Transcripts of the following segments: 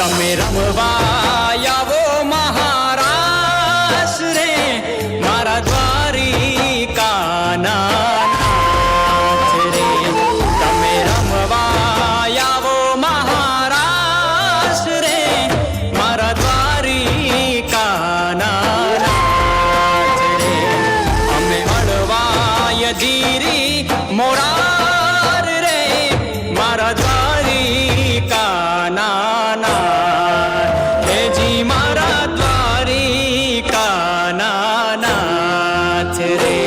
તમે રમવા આવો મહારાસ રે મારા દ્વારિકાના નાથ રે. તમે રમવા આવો મહારાસ રે મારા દ્વારિકાના નાથ રે. અમે હળવાય ધીરી મોરાર રે મારા દ્વારિકાના નાથ હેજી મારા દ્વારિકાના નાથ રે.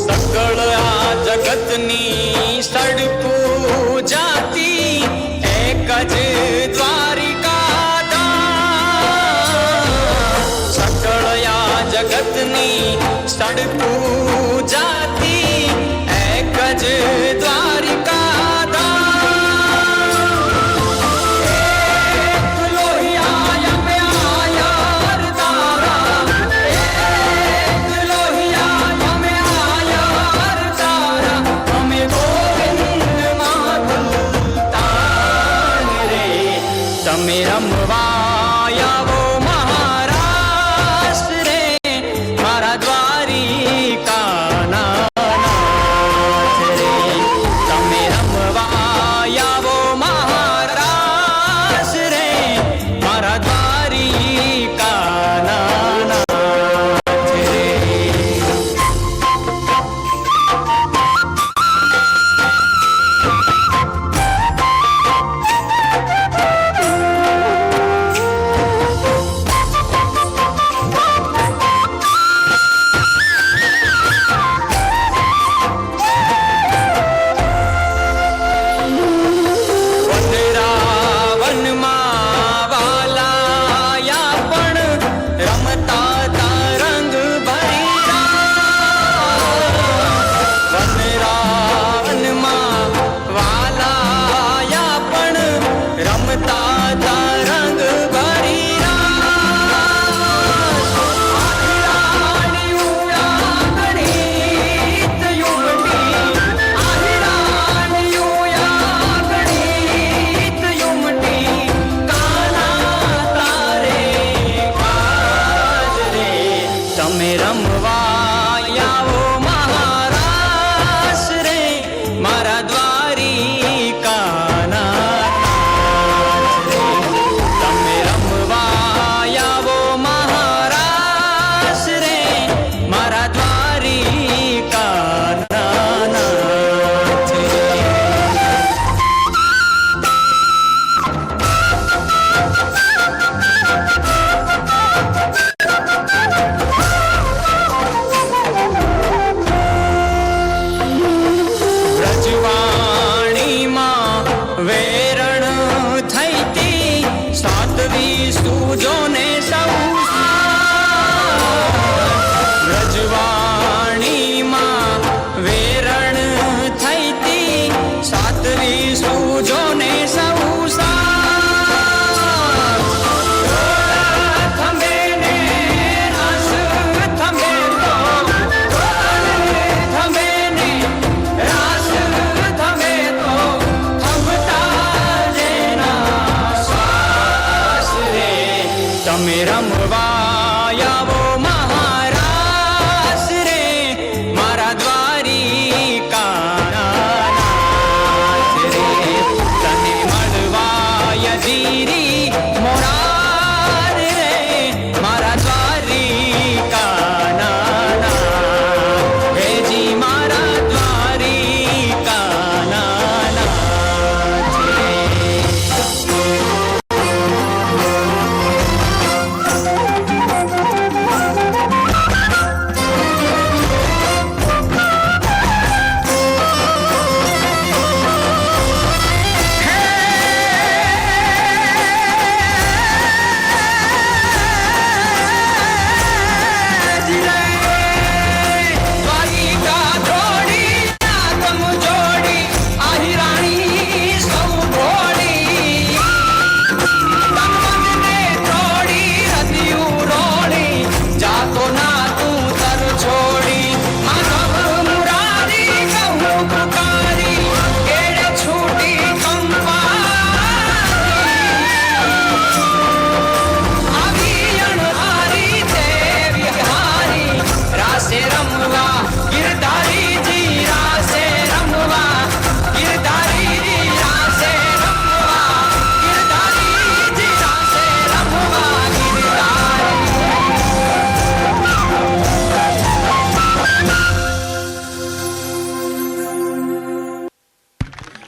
સકળ આ જગતની સડપૂજાતી એક જ દ્વારિકાધામ. સકળ આ જગતની સડપૂજાતી એક જ દ્વારિકાધામ. એક લોહિયા અમે આયા તારા, એક લોહિયા અમે આયા તારા, અમે ગોવિંદ માધુતાન રે. તમે રમવા આવો મહારાસ રે મારા દ્વારિકાના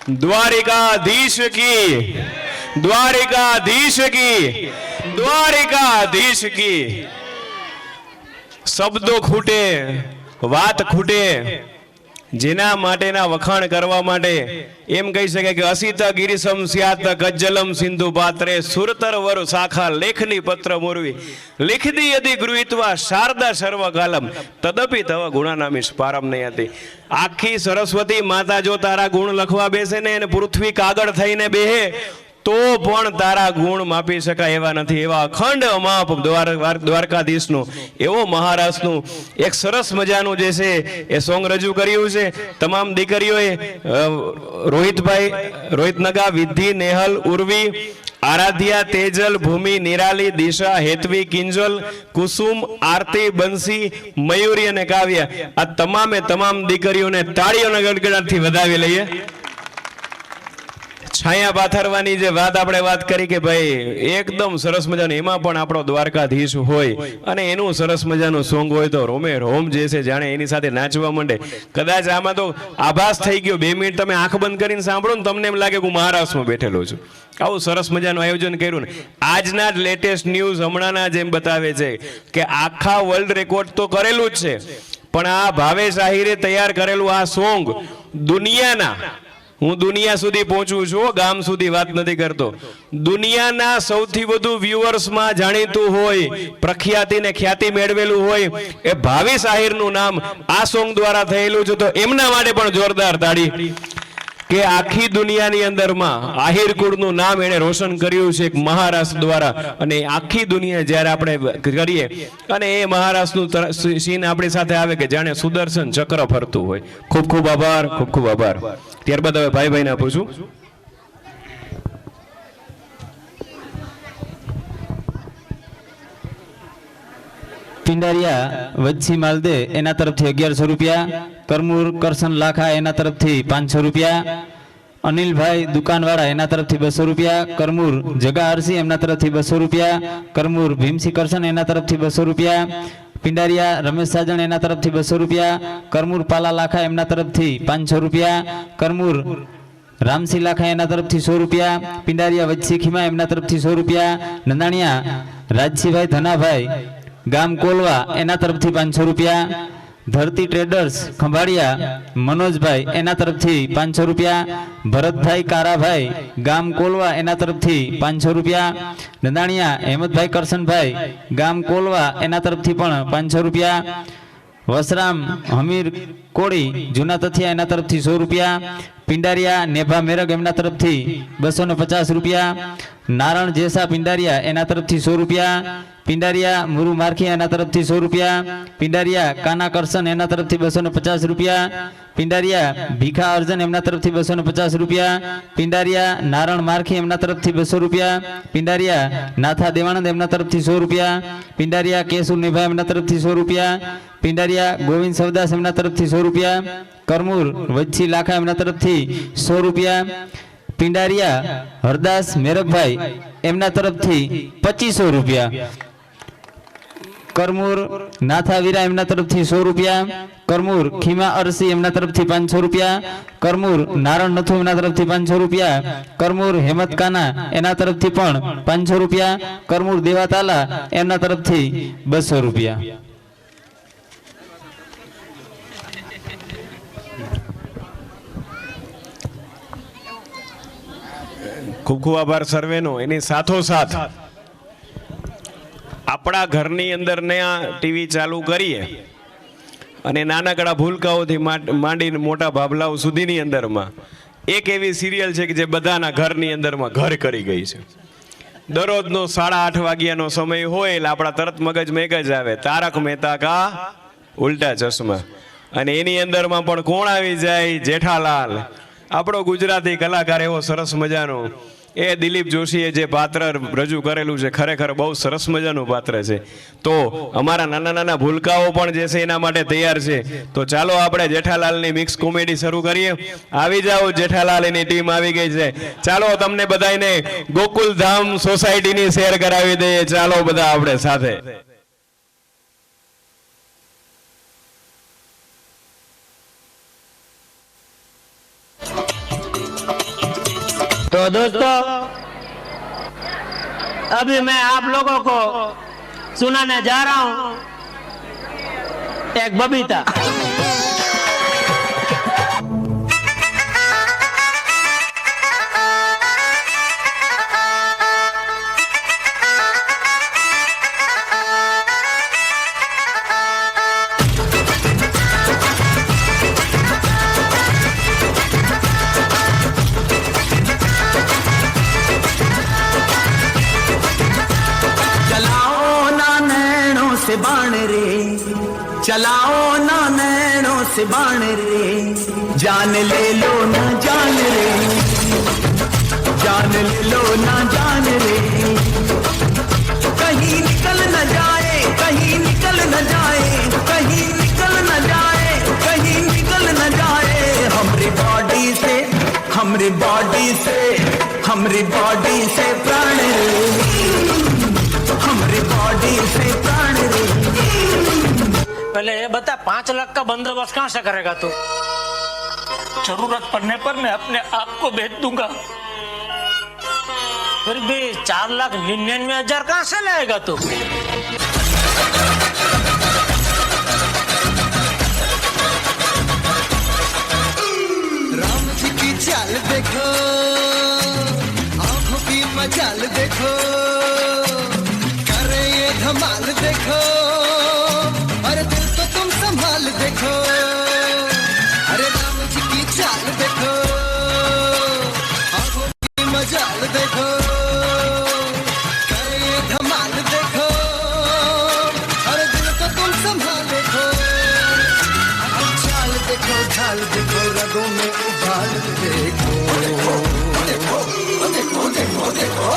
દ્વારિકાધીશ કી, દ્વારિકાધીશ કી, દ્વારિકાધીશ કી. શબ્દો ખૂટે, વાત ખૂટે, જેના માટેના વખાણ કરવા માટે એમ કહી શકાય કે અસિત ગિરિસમ સ્યાત કજ્જલમ સિંધુ પાત્રે સુરતર વરુ શાખા લેખની પત્ર મોરવી લિખદી યદિ ગૃહીત્વા શારદા સર્વકાલમ તદપી તવ ગુણાનામીશ પારમ નહીં હતી. આખી સરસ્વતી માતા જો તારા ગુણ લખવા બેસે ને અને પૃથ્વી કાગળ થઈને બેહે તો પણ તારા ગુણ માપી શકાય એવા નથી. એવા અખંડ અમાપ દ્વારકાધીશનું, એવો મહારાષ્ટ્રનું એક સરસ મજાનું જે છે એ સોંગ રજૂ કર્યું છે. તમામ દીકરીઓએ રોહિતભાઈ, રોહિત નગા, વિધિ, નેહલ, ઉર્વી, આરાધ્યા, તેજલ, ભૂમિ, નિરાલી, દિશા, હેતવી, કિંજલ, કુસુમ, આરતી, બંસી, મયુરી અને કાવ્યા, આ તમામે તમામ દીકરીઓને તાળીઓના ગડગડાટથી વધાવી લઈએ. છાયા પાથરવાની જે વાત કરી કે ભાઈ એકદમ સરસ મજાનું, એમાં પણ આપણો દ્વારકાધીશ હોય અને એનું સરસ મજાનું સોંગ હોય તો રોમે રોમ જે છે જાણે એની સાથે નાચવા માંડે. કદાચ આમાં તો આભાસ થઈ ગયો, 2 મિનિટ તમે આંખ બંધ કરીને સાંભળો ને તમને એમ લાગે કે હું મહારાષ્ટ્રમાં બેઠેલો છું. આવું સરસ મજાનું આયોજન કર્યું ને આજના જ લેટેસ્ટ ન્યૂઝ હમણાંના જેમ બતાવે છે કે આખા વર્લ્ડ રેકોર્ડ તો કરેલું જ છે, પણ આ ભાવેશ આહિરે તૈયાર કરેલું આ સોંગ દુનિયાના, હું દુનિયા સુધી પહોંચું છું, ગામ સુધી વાત નથી કરતો, દુનિયાના સૌથી વધુ વ્યુઅર્સમાં જાણીતું હોય, પ્રખ્યાતિ ને ખ્યાતિ મેળવેલું હોય એ ભાવેશ આહિરનું નામ આ સોંગ દ્વારા થયેલું છે. તો એમના માટે પણ જોરદાર તાળી કે આખી દુનિયાની અંદરમાં આહિર કુળનું નામ એને રોશન કર્યું છે એક મહારાષ્ટ્ર દ્વારા. અને આખી દુનિયા જ્યારે આપણે કરીએ અને એ મહારાષ્ટ્રનું સીન આપણી સાથે આવે કે જાણે સુદર્શન ચક્ર ફરતું હોય. ખૂબ ખૂબ આભાર, ખૂબ ખૂબ આભાર. ત્યારબાદ હવે ભાઈને પૂછું. પિંડારિયા વચ્છી માલદે એના તરફથી 1100 રૂપિયા, કરમૂર કરશન લાખા એના તરફથી 500 રૂપિયા, અનિલભાઈ દુકાનવાળા એના તરફથી 200 રૂપિયા, કરમૂર જગા અરસી એમના તરફથી 200 રૂપિયા, કરમૂર ભીમસી કરશન એના તરફથી 200 રૂપિયા, પિંડારિયા રમેશ સાજણ એના તરફથી 200 રૂપિયા, કરમૂર પાલા લાખા એમના તરફથી 500 રૂપિયા, કરમૂર રામસી લાખા એના તરફથી 100 રૂપિયા, પિંડારિયા વચ્છી ખીમા એમના તરફથી 100 રૂપિયા, નંદાણીયા રાજસીભાઈ ધનાભાઈ ગામ કોલવા એના તરફથી 500 રૂપિયા, ધરતી ટ્રેડર્સ ખંભાળિયા મનોજભાઈ એના તરફથી 500 રૂપિયા, ભરતભાઈ કારાભાઈ ગામ કોલવા એના તરફથી 500 રૂપિયા, નંદાણીયા હેમતભાઈ કરશનભાઈ ગામ કોલવા એના તરફથી પણ 500 રૂપિયા, વસરામ હમીર કોળી જૂના તથિયા એના તરફથી 100 રૂપિયા, પિંડારિયા નેભા મેરગ એમના તરફથી 250 રૂપિયા, નારણ જેસા પિંડારિયા એના તરફથી 100 રૂપિયા, પિંડારિયા મુરુ મારખી એના તરફથી 100 રૂપિયા, પિંડારિયા કાના કરશન એના તરફથી 250 રૂપિયા, પિંડારિયા ભીખા અર્જન એમના તરફથી 250 રૂપિયા, પિંડારિયા નારણ મારખી એમના તરફથી 200 રૂપિયા, પિંડારિયા નાથા દેવાનંદ એમના તરફથી 100 રૂપિયા, પિંડારિયા કેશુર નિભાઈ એમના તરફથી 100 રૂપિયા, પિંડારિયા ગોવિંદ સવદાસ એમના તરફથી 100 રૂપિયા, કરમૂર વચ્છી લાખા એમના તરફથી 100 રૂપિયા, પિંડારિયા હરદાસ મેરગભાઈ એમના તરફથી 2500 રૂપિયા, કરમૂર નાથાવીરા એમના તરફથી 100 રૂપિયા, કરમૂર ખીમા અરસી એમના તરફથી 500 રૂપિયા, કરમૂર નારણ નથુ એમના તરફથી 500 રૂપિયા, કરમૂર હેમત કાના એના તરફથી પણ 500 રૂપિયા, કરમૂર દેવાતાલા એમના તરફથી 200 રૂપિયા. ખૂબ ખૂબ આભાર સર્વેનો. એની સાથોસાથ આપણા ઘરની અંદર ને આ ટીવી ચાલુ કરીએ અને નાનકડા ભૂલકાઓથી માંડીને મોટા ભાભલાઓ સુધીની અંદરમાં એક એવી સિરિયલ છે કે જે બધાના ઘરની અંદરમાં ઘર કરી ગઈ છે. દરરોજનો 8:30 વાગ્યાનો સમય હોય એટલે આપણા તરત મગજમાં એક જ આવે, તારક મહેતા કા ઉલ્ટા ચશ્મા. અને એની અંદરમાં પણ કોણ આવી જાય? જેઠાલાલ. આપણો ગુજરાતી કલાકાર એવો સરસ મજાનો એ દિલીપ જોશીએ જે પાત્ર રજૂ કરેલું છે, ખરેખર બહુ સરસ મજાનું પાત્ર છે. તો અમારા નાના નાના ભૂલકાઓ પણ જે છે એના માટે તૈયાર છે. તો ચાલો આપણે જેઠાલાલની મિક્સ કોમેડી શરૂ કરીએ. આવી જાઓ, જેઠાલાલ એની ટીમ આવી ગઈ છે. ચાલો તમને બધાને ગોકુલધામ સોસાયટીની શેર કરાવી દઈએ. ચાલો બધા આપણે સાથે. दोस्तों, अभी मैं आप लोगों को सुनाने जा रहा हूं एक बबीता। चलाओ ना नैनों से बाण रे, चलाओ ना नैनों से बाण रे, जान ले लो ना जान रे, जान ले लो ना जान रे, कहीं निकल न जाए, कहीं निकल न जाए, कहीं निकल न जाए, कहीं निकल न जाए हमारी बॉडी से, हमारी बॉडी से, हमारी बॉडी से प्राण रे, हमारी बॉडी से प्राण रे। पहले ये बता, 5 लाख का बंदोबस्त कहाँ से करेगा तू? जरूरत पड़ने पर मैं अपने आप को बेच दूंगा। फिर भी 4,99,000 कहाँ से लाएगा तू? राम जी की चाल देखो, आंखों की मचाल देखो, करे ये धमाल देखो, अरे दिल तो तुम संभाल देखो, अरे राम जी की चाल देखो, आंखों की मचाल देखो, करे ये धमाल देखो, अरे दिल तो तुम संभाल देखो, चाल देखो, ढाल देखो, रगों में उबाल देखो, देखो, देखो, देखो, देखो, देखो।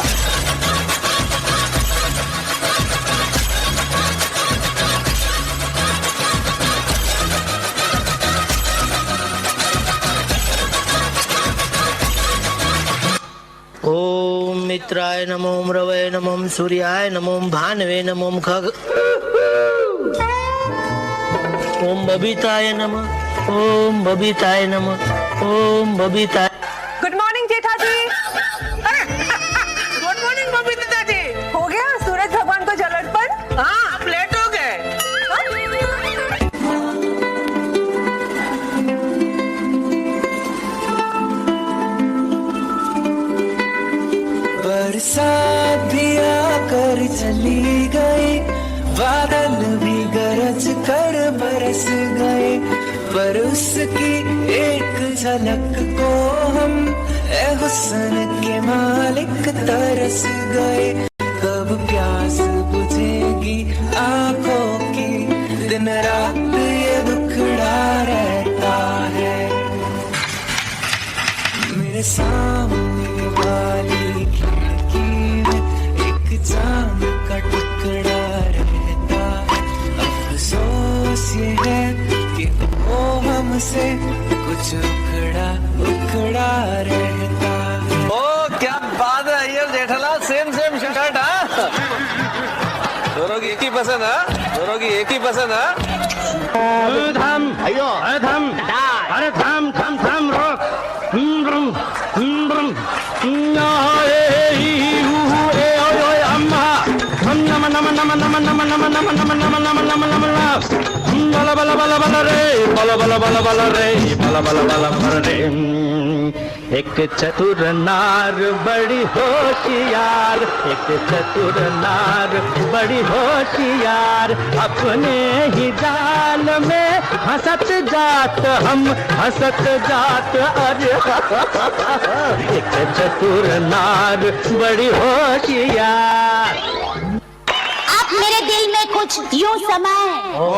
ओम मित्राय नमो, ओम रवै नमो, ओम सूर्याय नमो, ओम भानवे नमो, ओम खग, ओम बबीताय नमः, ओम बबीताय नमः, ओम बबीताय। गुड मॉर्निंग जेठा जी। Good morning Babita ji. हो गया सूरज भगवान को जल अर्पण? हाँ, आप लेट हो गए। बरसात भी आकर चली गई, बादल भी गरज कर बरस गए, पर उसकी एक झलक को हम ए हुस्न के मालिक तरस गए। कब प्यास बुझेगी आंखों की, दिन रात ये दुखड़ा रहता है, मेरे सामने वाली खिड़की में एक चांद का टुकड़ा रहता है, अफसोस ये है कि वो हमसे कुछ उखड़ा उखड़ा रहता है। ओ क्या बात है यार जेठालाल, सेम सेम शर्ट। हाँ, दोनों की एक ही पसंद है, दोनों की एक ही पसंद है। धम, अयो धम, अरे धम धम धम रोक, ब्रम ब्रम, अम्मा, नम नम नम नम नम नम नम नम नम नम नम नम नम, बला बला बला बला रे, बला बला बला बला रे, बला बला बला बला रे। एक चतुर नार बड़ी होशियार, एक चतुर नार बड़ी होशियार, अपने ही जाल में हंसत जात हम, हंसत जात, अरे एक चतुर नार बड़ी होशियार। आप मेरे दिल में कुछ यूं समाए। ओ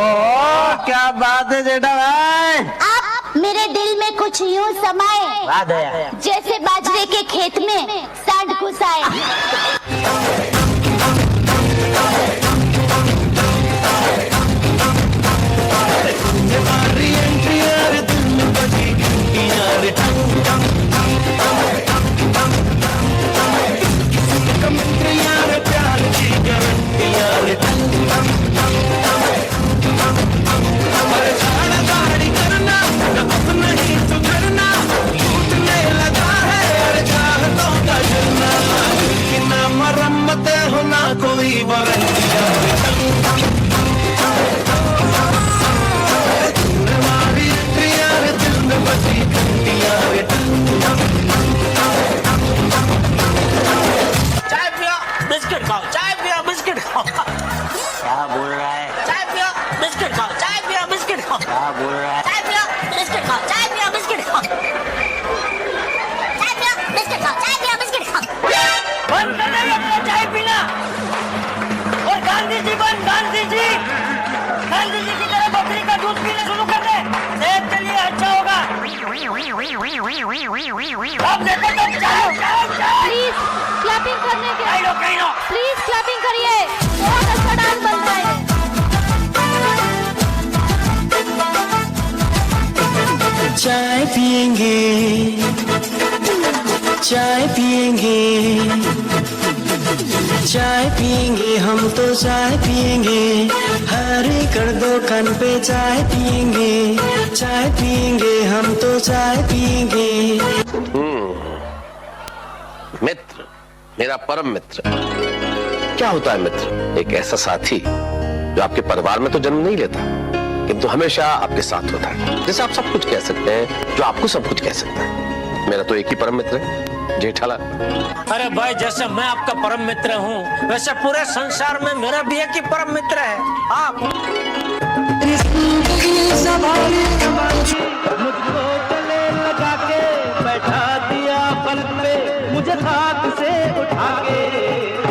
क्या बात है जेठा भाई, आप मेरे दिल में कुछ यूं समाए, बात है जैसे बाजरे के खेत में सांड घुसाए। अपना ही सुधरना, लूटने लगा है, चाह तो अब देखो तुम चलो प्लीज क्लैपिंग करने के प्लीज क्लैपिंग करिए बहुत अच्छा डांस बनता है चाय पिएंगे चाय पिएंगे चाय पिएंगे हम तो चाय पिएंगे हरे कर दो कान पे चाय पिएंगे हम तो चाय पिएंगे। मित्र, मेरा परम मित्र। क्या होता है मित्र? एक ऐसा साथी जो आपके परिवार में तो जन्म नहीं लेता किंतु हमेशा आपके साथ होता है, जैसे आप सब कुछ कह सकते हैं, जो आपको सब कुछ कह सकता है। मेरा तो एक ही परम मित्र है, जेठालाल। अरे भाई, जैसे मैं आपका परम मित्र हूँ वैसे पूरे संसार में मेरा भी एक ही परम मित्र है, आप। मुझको गले लगा के बैठा दिया पल पे, मुझे हाथ से उठा के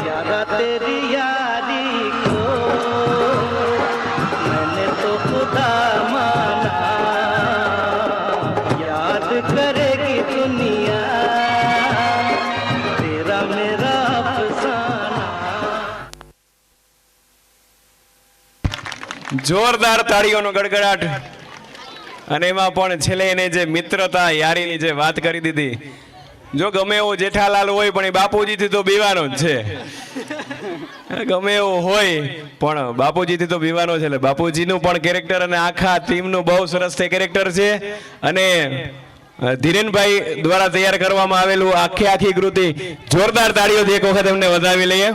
यारा तेरी यारी को मैंने तो खुदा माना, याद करेगी दुनिया तेरा मेरा अफसाना। જોરદાર તાળીઓનો ગડગડાટ અને એમાં પણ છેલ્લે એને જે મિત્રતા યારીની જે વાત કરી દીધી, જો ગમે એવો જેઠાલાલ હોય પણ એ બાપુજીથી તો બીવાનો જ છે, ગમે એવો હોય પણ બાપુજીથી તો બીવાનો છે, એટલે બાપુજીનું પણ કેરેક્ટર અને આખા ટીમનું બહુ સરસ તે કેરેક્ટર છે અને ધીરેનભાઈ દ્વારા તૈયાર કરવામાં આવેલું આખી કૃતિ જોરદાર તાળીઓથી એક વખત એમને વધાવી લઈએ।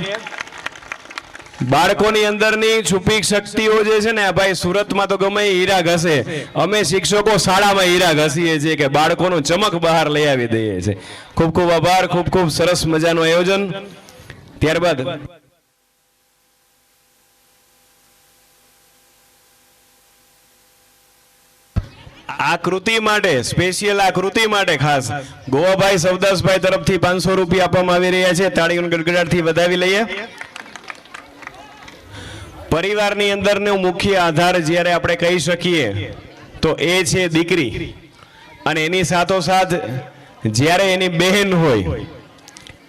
બાળકોની અંદરની છુપી શક્તિઓ જે છે ને ભાઈ, સુરતમાં તો ગમે હીરા ઘસે, અમે શિક્ષકો શાળામાં હીરા ઘસીએ છીએ કે બાળકોનું ચમક બહાર લઈ આવી દઈએ છીએ। ખૂબ ખૂબ આભાર, ખૂબ ખૂબ સરસ મજાનું આયોજન। ત્યારબાદ આ કૃતિ માટે સ્પેશિયલ આ કૃતિ માટે ખાસ ગોવાભાઈ સવદાસભાઈ તરફથી 500 રૂપિયા આપવામાં આવી રહ્યા છે, તાળીઓના ગડગડાટથી વધાવી લઈએ। પરિવારની અંદરનો મુખ્ય આધાર જ્યારે આપણે કહી શકીએ તો એ છે દીકરી, અને એની સાથોસાથ જ્યારે એની બહેન હોય,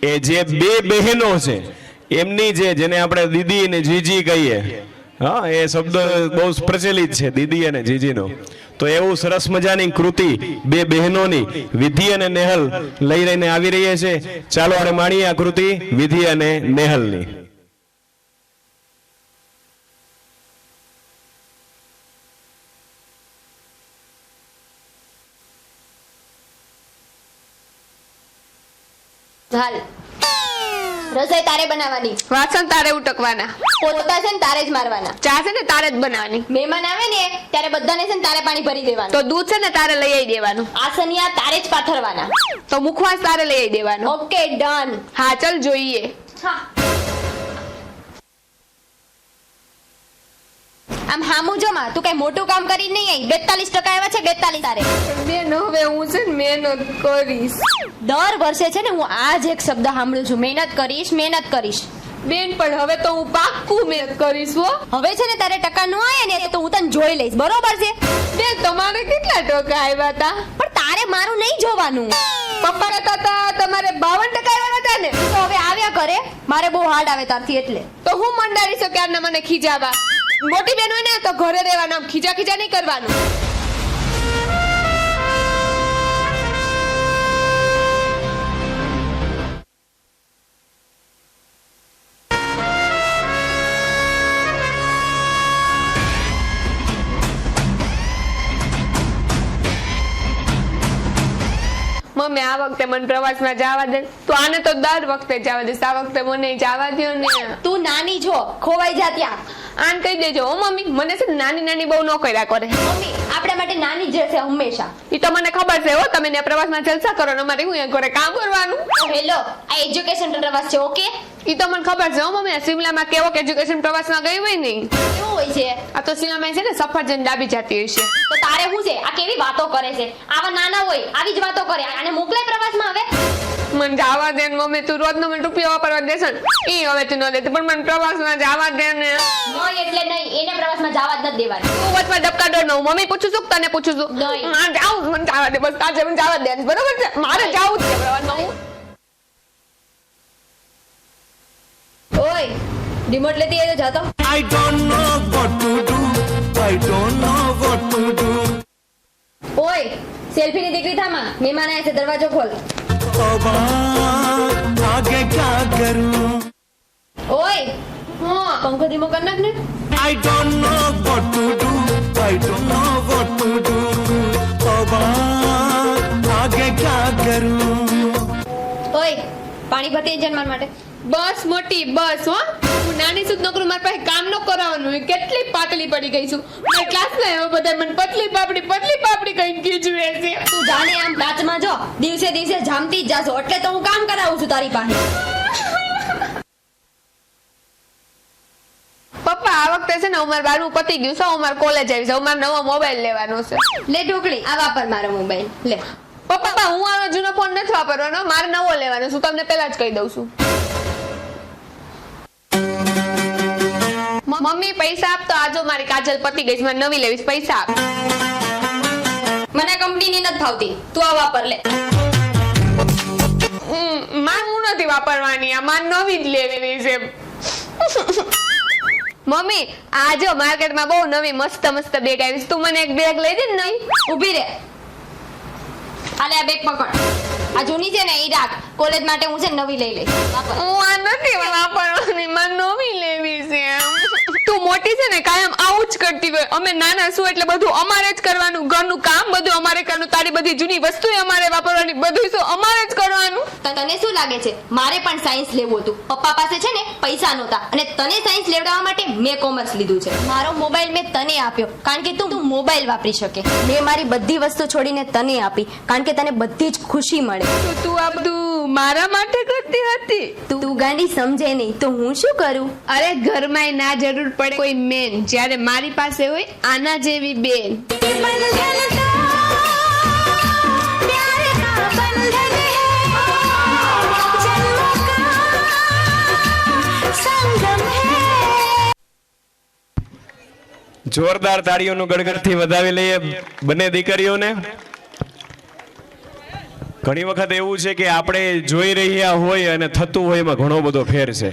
એ જે બે બહેનો છે એમની જેને આપણે દીદી અને જીજી કહીએ, હા એ શબ્દ બહુ પ્રચલિત છે દીદી અને જીજીનો, તો એવું સરસ મજાની કૃતિ બે બહેનોની વિધિ અને નેહલ લઈ લઈને આવી રહી છે। ચાલો આપણે માણીએ આ કૃતિ વિધિ અને નેહલની। હાલ રસોઈ તારે બનાવવાની, વાસણ તારે ઉટકવાના, પોતા છે ને તારે જ મારવાના, ચા છે ને તારે જ બનાવવાની, મહેમાન આવે ને ત્યારે બધાને છે ને તારે પાણી ભરી દેવાનું, તો દૂધ છે ને તારે લઈ આવી દેવાનું, આસનિયા તારે જ પાથરવાના, તો મુખવાસ તારે લઈ આવી દેવાનું। Okay done. હા ચલ જોઈએ। હા આમ હામું જમા, તું કઈ મોટું કામ કરી નહીં આવી, 42% આવ્યા છે, 42 તારે। બેન હવે હું છે ને મહેનત કરીશ। દર વર્ષે છે ને હું આ જ એક શબ્દ સાંભળું છું, મહેનત કરીશ મહેનત કરીશ। બેન પણ હવે તો હું પાક્કું મહેનત કરીશ હો। હવે છે ને તારે ટકા ન આવે ને તો હું તને જોઈ લઈશ, બરોબર છે? બેન તમારે કેટલા ટકા આવ્યા હતા? પણ તારે મારું નહીં જોવાનું, પપ્પા કહેતા હતા તમારે 52% આવ્યા હતા ને, તો હવે આવ્યા કરે, મારે બહુ હાર્ડ આવે તારથી એટલે। તો હું મંડારી છું ક્યારના મને ખીજાવા। મોટી બેન હોય ને તો ઘરે રહેવાનું, ખીજા ખીજા નહીં કરવાનું। મમ્મી આ વખતે મને પ્રવાસમાં જવા દે, તો આને તો દર વખતે જવા દે, આ વખતે મને જવા દો ને। તું નાની છો, ખોવાઈ જા ત્યાં। આને કહી દેજો હો મમ્મી, મને છે ને નાની નાની બહુ ન કર્યા કરે। મમ્મી આપણા માટે નાની જ રહેશે હંમેશા। ઈ તો મને ખબર છે હો, તમે ને પ્રવાસમાં જલસા કરો ને અમારે હું ઘરે કામ કરવાનું। હેલો, આ એજ્યુકેશન પ્રવાસ છે, ઓકે? ઈ તો મને ખબર છે હો મમ્મી, આ શિમલામાં કેવો એજ્યુકેશન પ્રવાસમાં ગઈ હોય ને કેવું હોય છે? આ તો શિમલામાં છે ને સફરજન ડાબી જતી હશે. તો તારે શું છે? આ કેવી વાતો કરે છે? આવા નાના હોય આવી જ વાતો કરે. આને મોકલે પ્રવાસમાં હવે? મને જવા દે ને મમ્મી, તું રોજનો મને રૂપિયો વાપરવા દેશે ને ઈ હવે તું ન દેતી, પણ મને પ્રવાસમાં જવા દે ને. નહીં એટલે નહીં, એને પ્રવાસમાં જવા જ નથી દેવાની. તું વચમાં ડબકા ડોર ન હું મમ્મી પૂછું છું કે તને પૂછું છું? નહીં. મારે જાવું છે, મને જવા દે બસ, આજે મને જવા દે બરોબર છે, મારે જાવું જ છે પ્રવાસમાં. હું ઓય રિમોટ લેતી આવ્યો જાતો. I don't know what to do. I don't know what to do. ઓય સેલ્ફીની દીકરી થામાં, મહેમાન આયા છે, દરવાજો ખોલ. तौबा आगे क्या करूं? ઓય હા પંખો ધીમો કર નાખ ને. I don't know what to do. I don't know what to do. तौबा आगे क्या करूं? ઓય પાણી ભરતી એજન્ટ માર માટે. બસ મોટી બસ હો, હું નાની સુધ નોકરી મારી પાસે કામ ન કરાવવાનું હોય. કેટલી પાતળી પડી ગઈ છું મારી ક્લાસમાં, એમાં બધા મને પતલી પાપડી કહીને કીજુએ છે. તું જાણે આમ કાચમાં જો દિવસે દિવસે જામતી જ જાશો, એટલે તો હું કામ કરાવું છું તારી પાસે. પપ્પા આ વખતે છે ને અમારે 12મું પતી ગયું છે, અમારે કોલેજ આવી છે, અમારે નવો મોબાઈલ લેવાનો છે. લે ઢોકળી આ વાપર મારો મોબાઈલ લે. પપ્પા હું આનો જૂનો ફોન નથી વાપરવાનો, મારે નવો લેવાનો છે, તમને પહેલા જ કહી દઉં છું. મમ્મી પૈસા આપ, તો આજો મારી કાજલ પતી ગઈ છે, મારે નવી લેવી છે, પૈસા આપ. મને કંપનીની નથી ભાવતી, તું આ વાપર લે. માર હું નથી વાપરવાની, આ માર નવી જ લેવી છે. મમ્મી આ જો માર્કેટમાં બહુ નવી મસ્ત બેગ આવી છે, તું મને એક બેગ લઈ દે ને. નહીં ઊભી રે, આલે આ બેગ પકડ. આ જૂની છે ને ઈ રાખ, કોલેજ માટે હું છે ને નવી લઈ લઈશ. વાપર. હું આ નથી વાપરવાની, મારે નવી લેવી છે. તું મોટી છે ને કાયમ આવું જ કરતી હોય, અમે નાના શું એટલે બધું અમારે જ કરવાનું, ઘરનું કામ બધું અમારે કરવાનું, તારી બધી જૂની વસ્તુ અમારે વાપરવાની, બધું શું અમારે જ કરવાનું. તને શું લાગે છે મારે પણ સાયન્સ લેવું હતું? પપ્પા પાસે છે ને પૈસા નહોતા અને તને સાયન્સ લેવડાવવા માટે મેં કોમર્સ લીધું છે. મારો મોબાઈલ મેં તને આપ્યો કારણ કે તું મોબાઈલ વાપરી શકે. મેં મારી બધી વસ્તુ છોડીને તને આપી કારણ કે તને બધી જ ખુશી મળે. તો તું આ બધું મારા માટે કરતી હતી? તું ગાંડી સમજે નહીં તો હું શું કરું? અરે ઘરમાં ના જરૂર પડે કોઈ મેન, જ્યારે મારી પાસે હોય આના જેવી બેન. જોરદાર તાળીઓનું ગડગડથી વધાવી લઈએ બંને દીકરીઓને. ઘણી વખત એવું છે કે આપણે જોઈ રહ્યા હોય અને થતું હોય એમાં ઘણો બધો ફેર છે.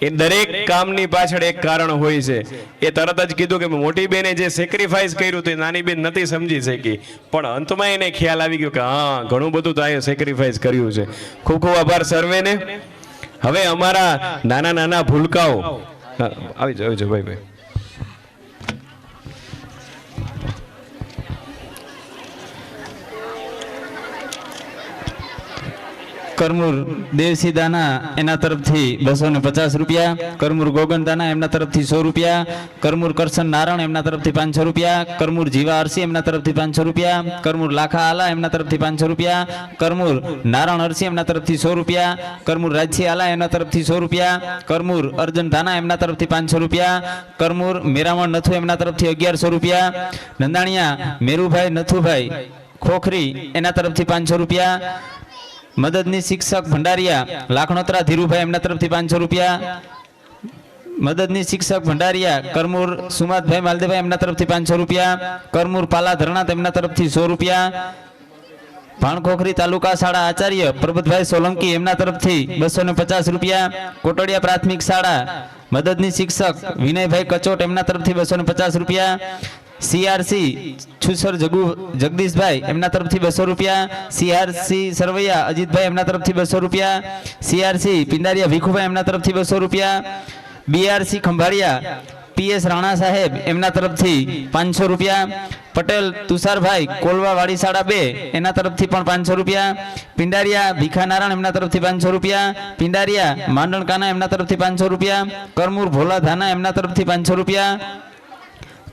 એ દરેક કામની પાછળ એક કારણ હોય છે. એ તરત જ કીધું કે મોટી બેને જે સેક્રિફાઈસ કર્યું હતું એ નાની બેન નથી સમજી શકી, પણ અંતમાં એને ખ્યાલ આવી ગયો કે હા ઘણું બધું તો આ સેક્રિફાઈસ કર્યું છે. ખૂબ ખૂબ આભાર સર્વેને. હવે અમારા નાના ભૂલકાઓ આવી જાવ ભાઈ. કરમુર દેવસી દાના એના તરફથી 250 રૂપિયા, કરમુર ગોગન દાના એમના તરફથી 100 રૂપિયા, કરમુર કરશન નારણ એમના તરફથી 500 રૂપિયા, કરમુર જીવા અરસી એમના તરફથી 500 રૂપિયા, કરમુર લાખા આલા એમના તરફથી 500 રૂપિયા, કરમુર નારણ અરસી એમના તરફથી 100 રૂપિયા, કરમુર રાજસી આલા એમના તરફથી 100 રૂપિયા, કરમુર અર્જન ધાના એમના તરફથી 500 રૂપિયા, કરમુર મેરામણ નથુ એમના તરફથી 1100 રૂપિયા, નંદાણીયા મેરુભાઈ નથુભાઈ ખોખરી એના તરફથી 500 રૂપિયા, મદદની શિક્ષક ભંડારિયા લાખણોત્રા ધીરુભાઈ એમના તરફથી 500 રૂપિયા, મદદની શિક્ષક ભંડારિયા કરમુર સુમાતભાઈ માલદેભાઈ એમના તરફથી 500 રૂપિયા, કરમુર પાલા ધરણાત એમના તરફથી 100 રૂપિયા, ભાણખોખરી તાલુકા શાળા આચાર્ય પ્રબતભાઈ સોલંકી એમના તરફથી 250 રૂપિયા, કોટડિયા પ્રાથમિક શાળા મદદની શિક્ષક વિનયભાઈ કચોટ એમના તરફથી 250 રૂપિયા, સીઆરસી છુસર જગદીશભાઈ એમના તરફથી 200 રૂપિયા, સીઆરસી સરવૈયા અજીતભાઈ એમના તરફથી 200 રૂપિયા, સીઆરસી પિંડારિયા ભીખુભાઈ એમના તરફથી 200 રૂપિયા, બીઆરસી ખંભાળિયા પીએસ રાણા સાહેબ એમના તરફથી 500 રૂપિયા, પટેલ તુષારભાઈ કોલવા વાડી શાળા 2 એના તરફથી પણ 500 રૂપિયા, પિંડારિયા ભીખાનારાયણ એમના તરફથી 500 રૂપિયા, પિંડારિયા માંડણકાના એમના તરફથી 500 રૂપિયા, કરમુર ભોલા ધાના એમના તરફથી 500 રૂપિયા,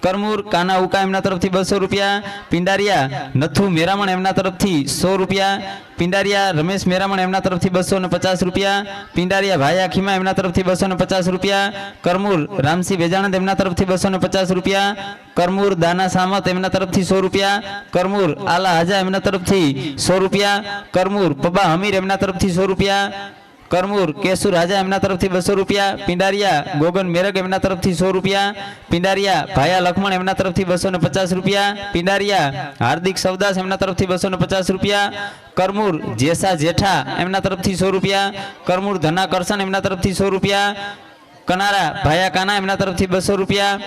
કરમૂર કાના ઉકા એમના તરફથી 200 રૂપિયા, પિંડારિયા નથુ મેરામણ એમના તરફથી 100 રૂપિયા, પિંડારિયા રમેશ મેરામણ એમના તરફથી 250 રૂપિયા, પિંડારિયા ભાયા ખીમા એમના તરફથી 250 રૂપિયા, કરમૂર રામસિંહ વેજાણંદ એમના તરફથી 250 રૂપિયા, કરમૂર દાના સામત એમના તરફથી 100 રૂપિયા, કરમૂર આલા હાજા એમના તરફથી 100 રૂપિયા, કરમૂર પબા હમીર એમના તરફથી 100 રૂપિયા, કરમૂર કેસુ રાજા એમના તરફથી 200 રૂપિયા, પિંડારિયા ગોગન મેરગ એમના તરફથી 100 રૂપિયા, પિંડારિયા ભાયા લખમણ એમના તરફથી 250 રૂપિયા, પિંડારિયા હાર્દિક સવદાસ એમના તરફથી 250 રૂપિયા, કરમૂર જેસા જેઠા એમના તરફથી 100 રૂપિયા, કરમૂર ધના કરસન એમના તરફથી 100 રૂપિયા, કનારા ભાયા કાના એમના તરફથી 200 રૂપિયા,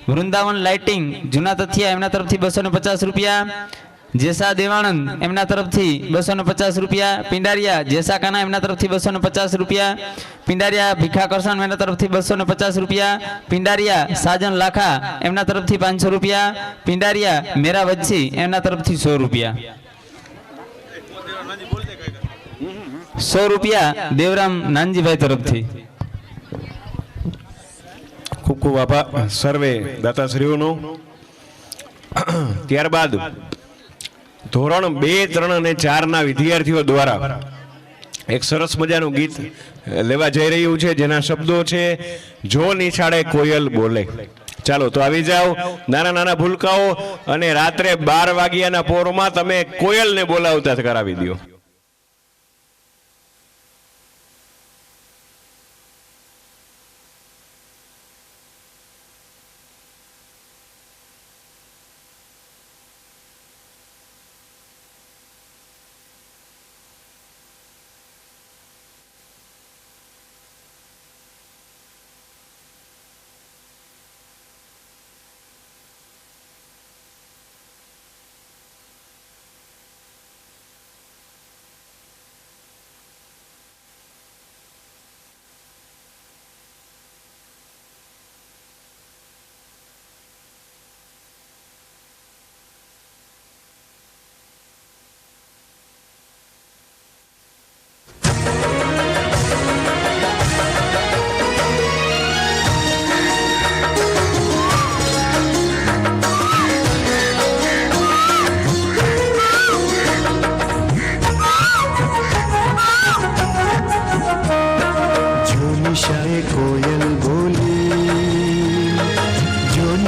વૃંદાવન લાઇટિંગ જૂના તથિયા એમના તરફથી 250 રૂપિયા, જેસા દેવાનંદ એમના તરફથી 250 રૂપિયા, પિંડારિયા જેસા કાના એમના તરફથી 250 રૂપિયા, પિંડારિયા ભીખા કરસન એમના તરફથી 250 રૂપિયા, પિંડારિયા સાજન લાખા એમના તરફથી 500 રૂપિયા, પિંડારિયા મેરા વચ્છી એમના તરફથી 100 રૂપિયા, 100 રૂપિયા દેવરામ નાનજીભાઈ તરફથી. ખૂબ ખૂબ આભાર સર્વે દાતાશ્રીઓનો. ત્યારબાદ ધોરણ 2, 3 અને 4 ના વિદ્યાર્થીઓ દ્વારા એક સરસ મજાનું ગીત લેવા જઈ રહ્યું છે, જેના શબ્દો છે જો નિશાળે કોયલ બોલે. ચાલો તો આવી જાઓ નાના નાના ભૂલકાઓ, અને રાત્રે 12 વાગ્યાના પોરમાં તમે કોયલને બોલાવતા કરાવી દો.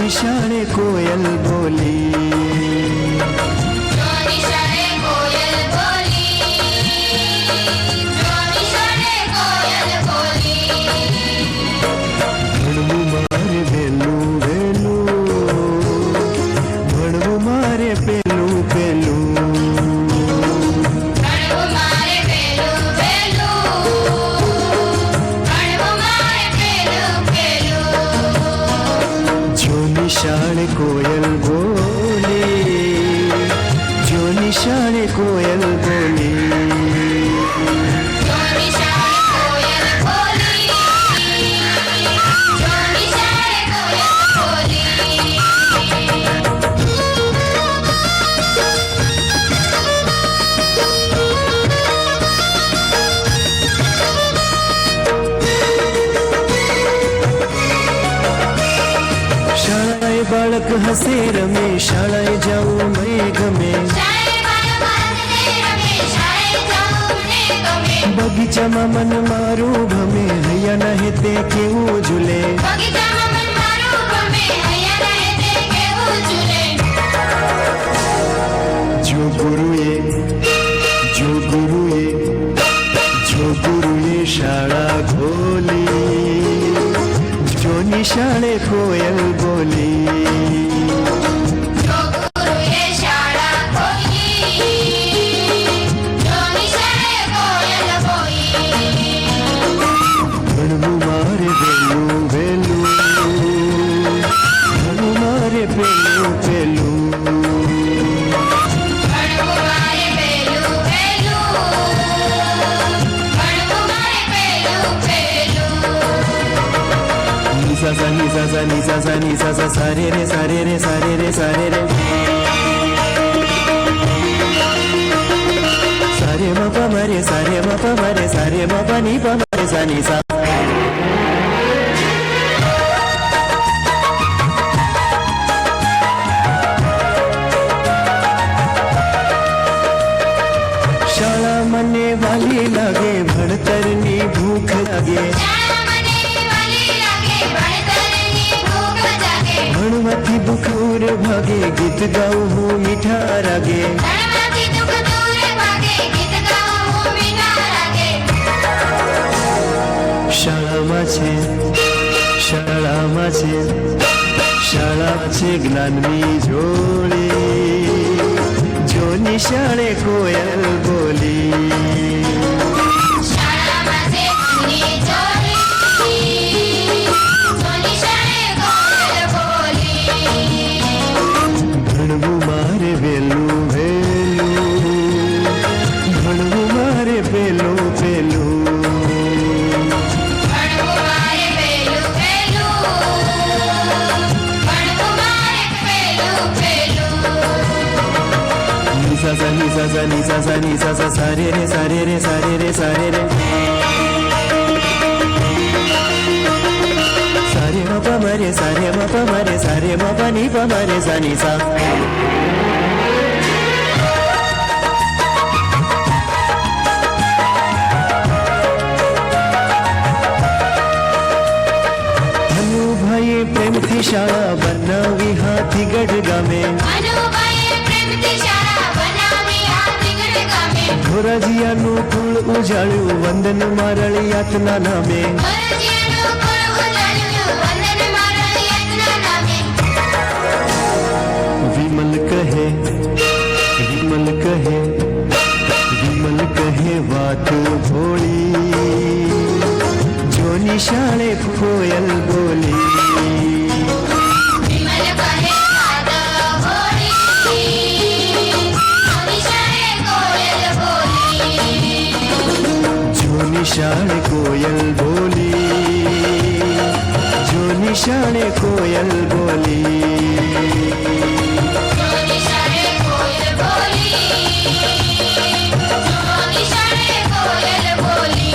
નિશાળે કોયલ બોલી, ભણવું મારે વહેલું વહેલું, ભણવું મારે પેલું પેલું, નિશાળે કોયલ બોલી, જો નિશાળે કોયલ બોલી, બાળક હસે રમે, શાળાએ જાઉં મેં ગમે, બગીચામાં મન મારું ગમે, હૈયા નહે તે કેવું ઝૂલે, જો ગુરુએ જો ગુરુએ જો ગુરુએ શાળા ખોલી, જો નિશાળે કોયલ બોલી, ભણવું મારે વહેલું વહેલું, ભણવું મારે પેલું પેલું, sa ni sa sa ni sa sa ni sa sa sa re re sa re re sa re re sa re re, sa re ma pa ma re sa re ma pa ma re sa re ma pa ni sa ni sa. भागे गीत गाऊं हूँ मीठा रागे रणમાંથી દુઃખ દૂર ભાગે ગીત ગાઉં હું મીઠા રાગે શાળામાં છે શાળામાં છે શાળા છે જ્ઞાનની જોડી જો નિશાળે કોયલ બોલી શાળામાં છે ઘરની જોડી જો નિશાળે કોયલ બોલી ભણવું મારે વહેલું વહેલું ભણવું મારે પેલું પેલું ભણવું મારે પહેલું પહેલું ભણવું મારે પહેલું પહેલું ni sa sa ni sa sa ni sa sa ni sa sa sa re re sa re re sa re re sa re re sa re ma pa ma re sa re ma pa ma re sa re ma pa ni pa ma re sa ni sa ભાઈએ પ્રેમથી શાળા બનાવી હાથીગઢ ગામે અનુભાઈએ પ્રેમથી શાળા બનાવી હાથીગઢ ગામે ધોરાજીયાનું કુળ ઉજાળ્યું વંદન મારળિયાતના નામે ભરજીયાનું કુળ ઉજાળ્યું વંદન મારળિયાતના નામે વિમલ કહે વિમલ કહે વિમલ કહે વાત ભોળી જો નિશાળે કોયલ બોલી વિમલ કહે વાત હોળી નિશાળે કોયલ બોલી જો નિશાળે કોયલ બોલી જો નિશાળે કોયલ બોલી જો નિશાળે કોયલ બોલી જો નિશાળે કોયલ બોલી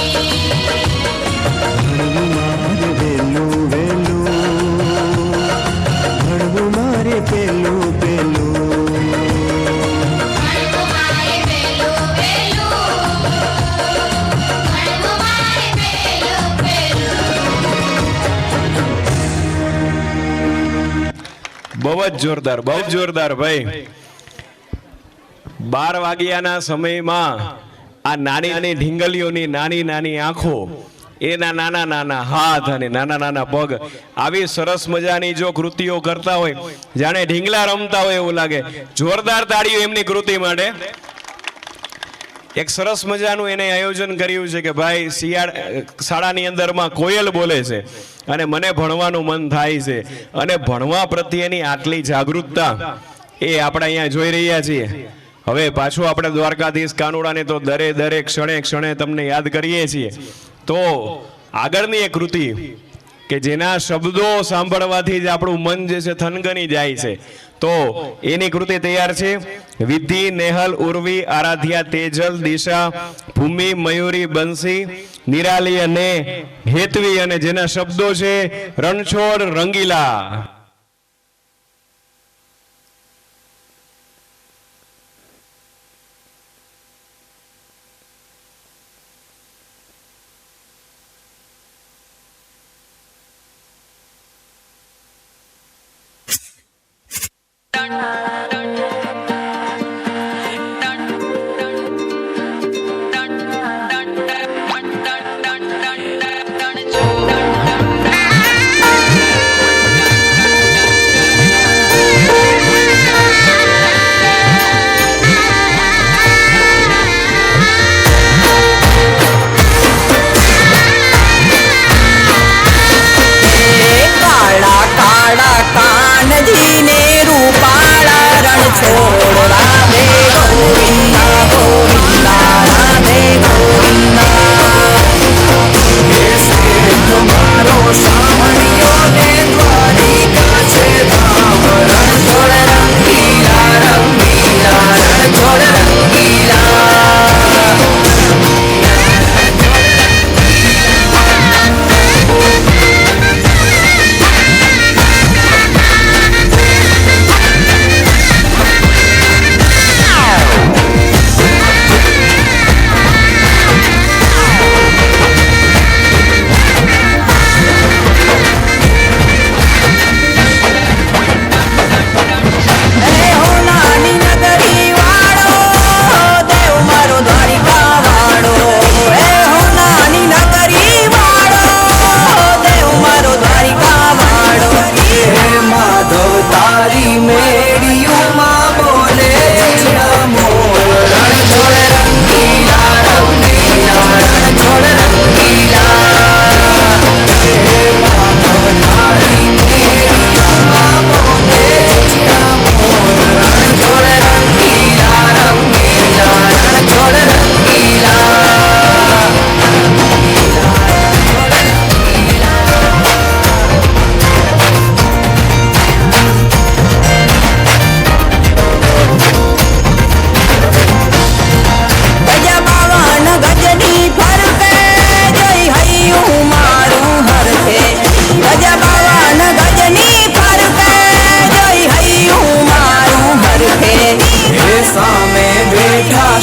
ભણવું મારે વહેલું વહેલું ભણવું મારે પેલું પેલું ભણવું મારે પહેલું પહેલું ભણવું મારે પહેલું પહેલું બહુ જ જોરદાર ભાઈ 12 વાગ્યાના સમયમાં આ નાની નાની ઢીંગલીઓની નાની નાની આંખો એના નાના નાના હાથ અને નાના નાના પગ આવી સરસ મજાની જો કૃતિઓ કરતા હોય જાણે ઢીંગલા રમતા હોય એવું લાગે. જોરદાર તાળીઓ એમની કૃતિ માટે. એક સરસ મજાનું એને આયોજન કર્યું છે કે ભાઈ શાળાની અંદરમાં કોયલ બોલે છે અને મને ભણવાનું મન થાય છે અને ભણવા પ્રત્યેની આટલી જાગૃતતા એ આપણે અહીંયા જોઈ રહ્યા છીએ. હવે પાછું આપણે દ્વારકાધીશ કાનુડાને તો દરેક ક્ષણે ક્ષણે તમને યાદ કરીએ છીએ. તો આગળની એક કૃતિ કે જેના શબ્દો સાંભળવાથી જ આપણું મન જે છે થનગની જાય છે, તો એની કૃતિ તૈયાર છે. વિધિ, નેહલ, ઉર્વી, આરાધ્યા, તેજલ, દિશા, ભૂમિ, મયુરી, બંસી, નિરાલી અને હેતવી, અને જેના શબ્દો છે રણછોડ રંગીલા.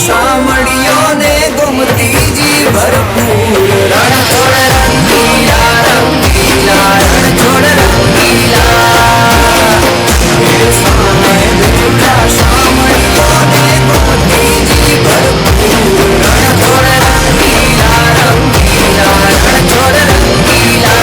શામળિયો ને ગોમતીજી ભરપૂર રણ છોડ રંગીલા રંગીલા રણ છોડ રંગીલા સામે બેઠા શામળિયો ને ગોમતીજી ભરપૂર રણ છોડ રંગીલા રંગીલા રણ છોડ રંગીલા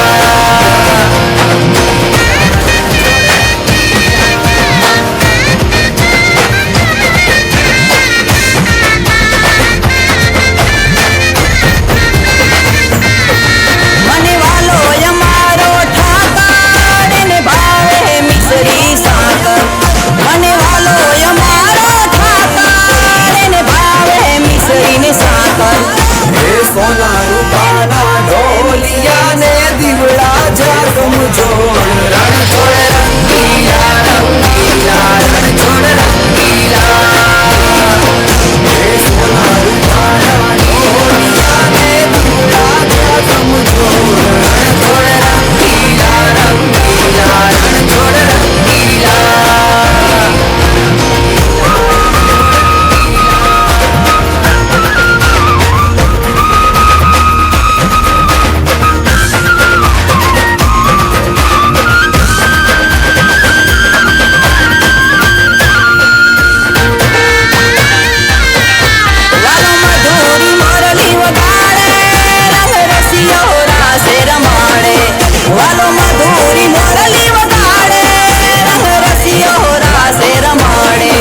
મને વાલો અમારો ઠાકર ને ભાવે મિસરી સાકર મને વાલો અમારો ઠાકર ને ભાવે મિસરી ને સાકર હે સોના રૂપાના ઢોલિયા ને દીવડા જાગમ જોડ રણ છોડ રંગીલા રંગીલા રણ છોડ રંગીલા હે સોના રૂપાના ઢોલિયા ને દીવડા જાગમ જોડ રણ છોડ રંગીલા રંગીલા રણ છોડ રંગીલા વાલો મધુરી મોરલી વગાડે રંગ રસિયો રાસે રમાડે વાલો મધુરી મોરલી વગાડે રંગ રસિયો રાસે રમાડે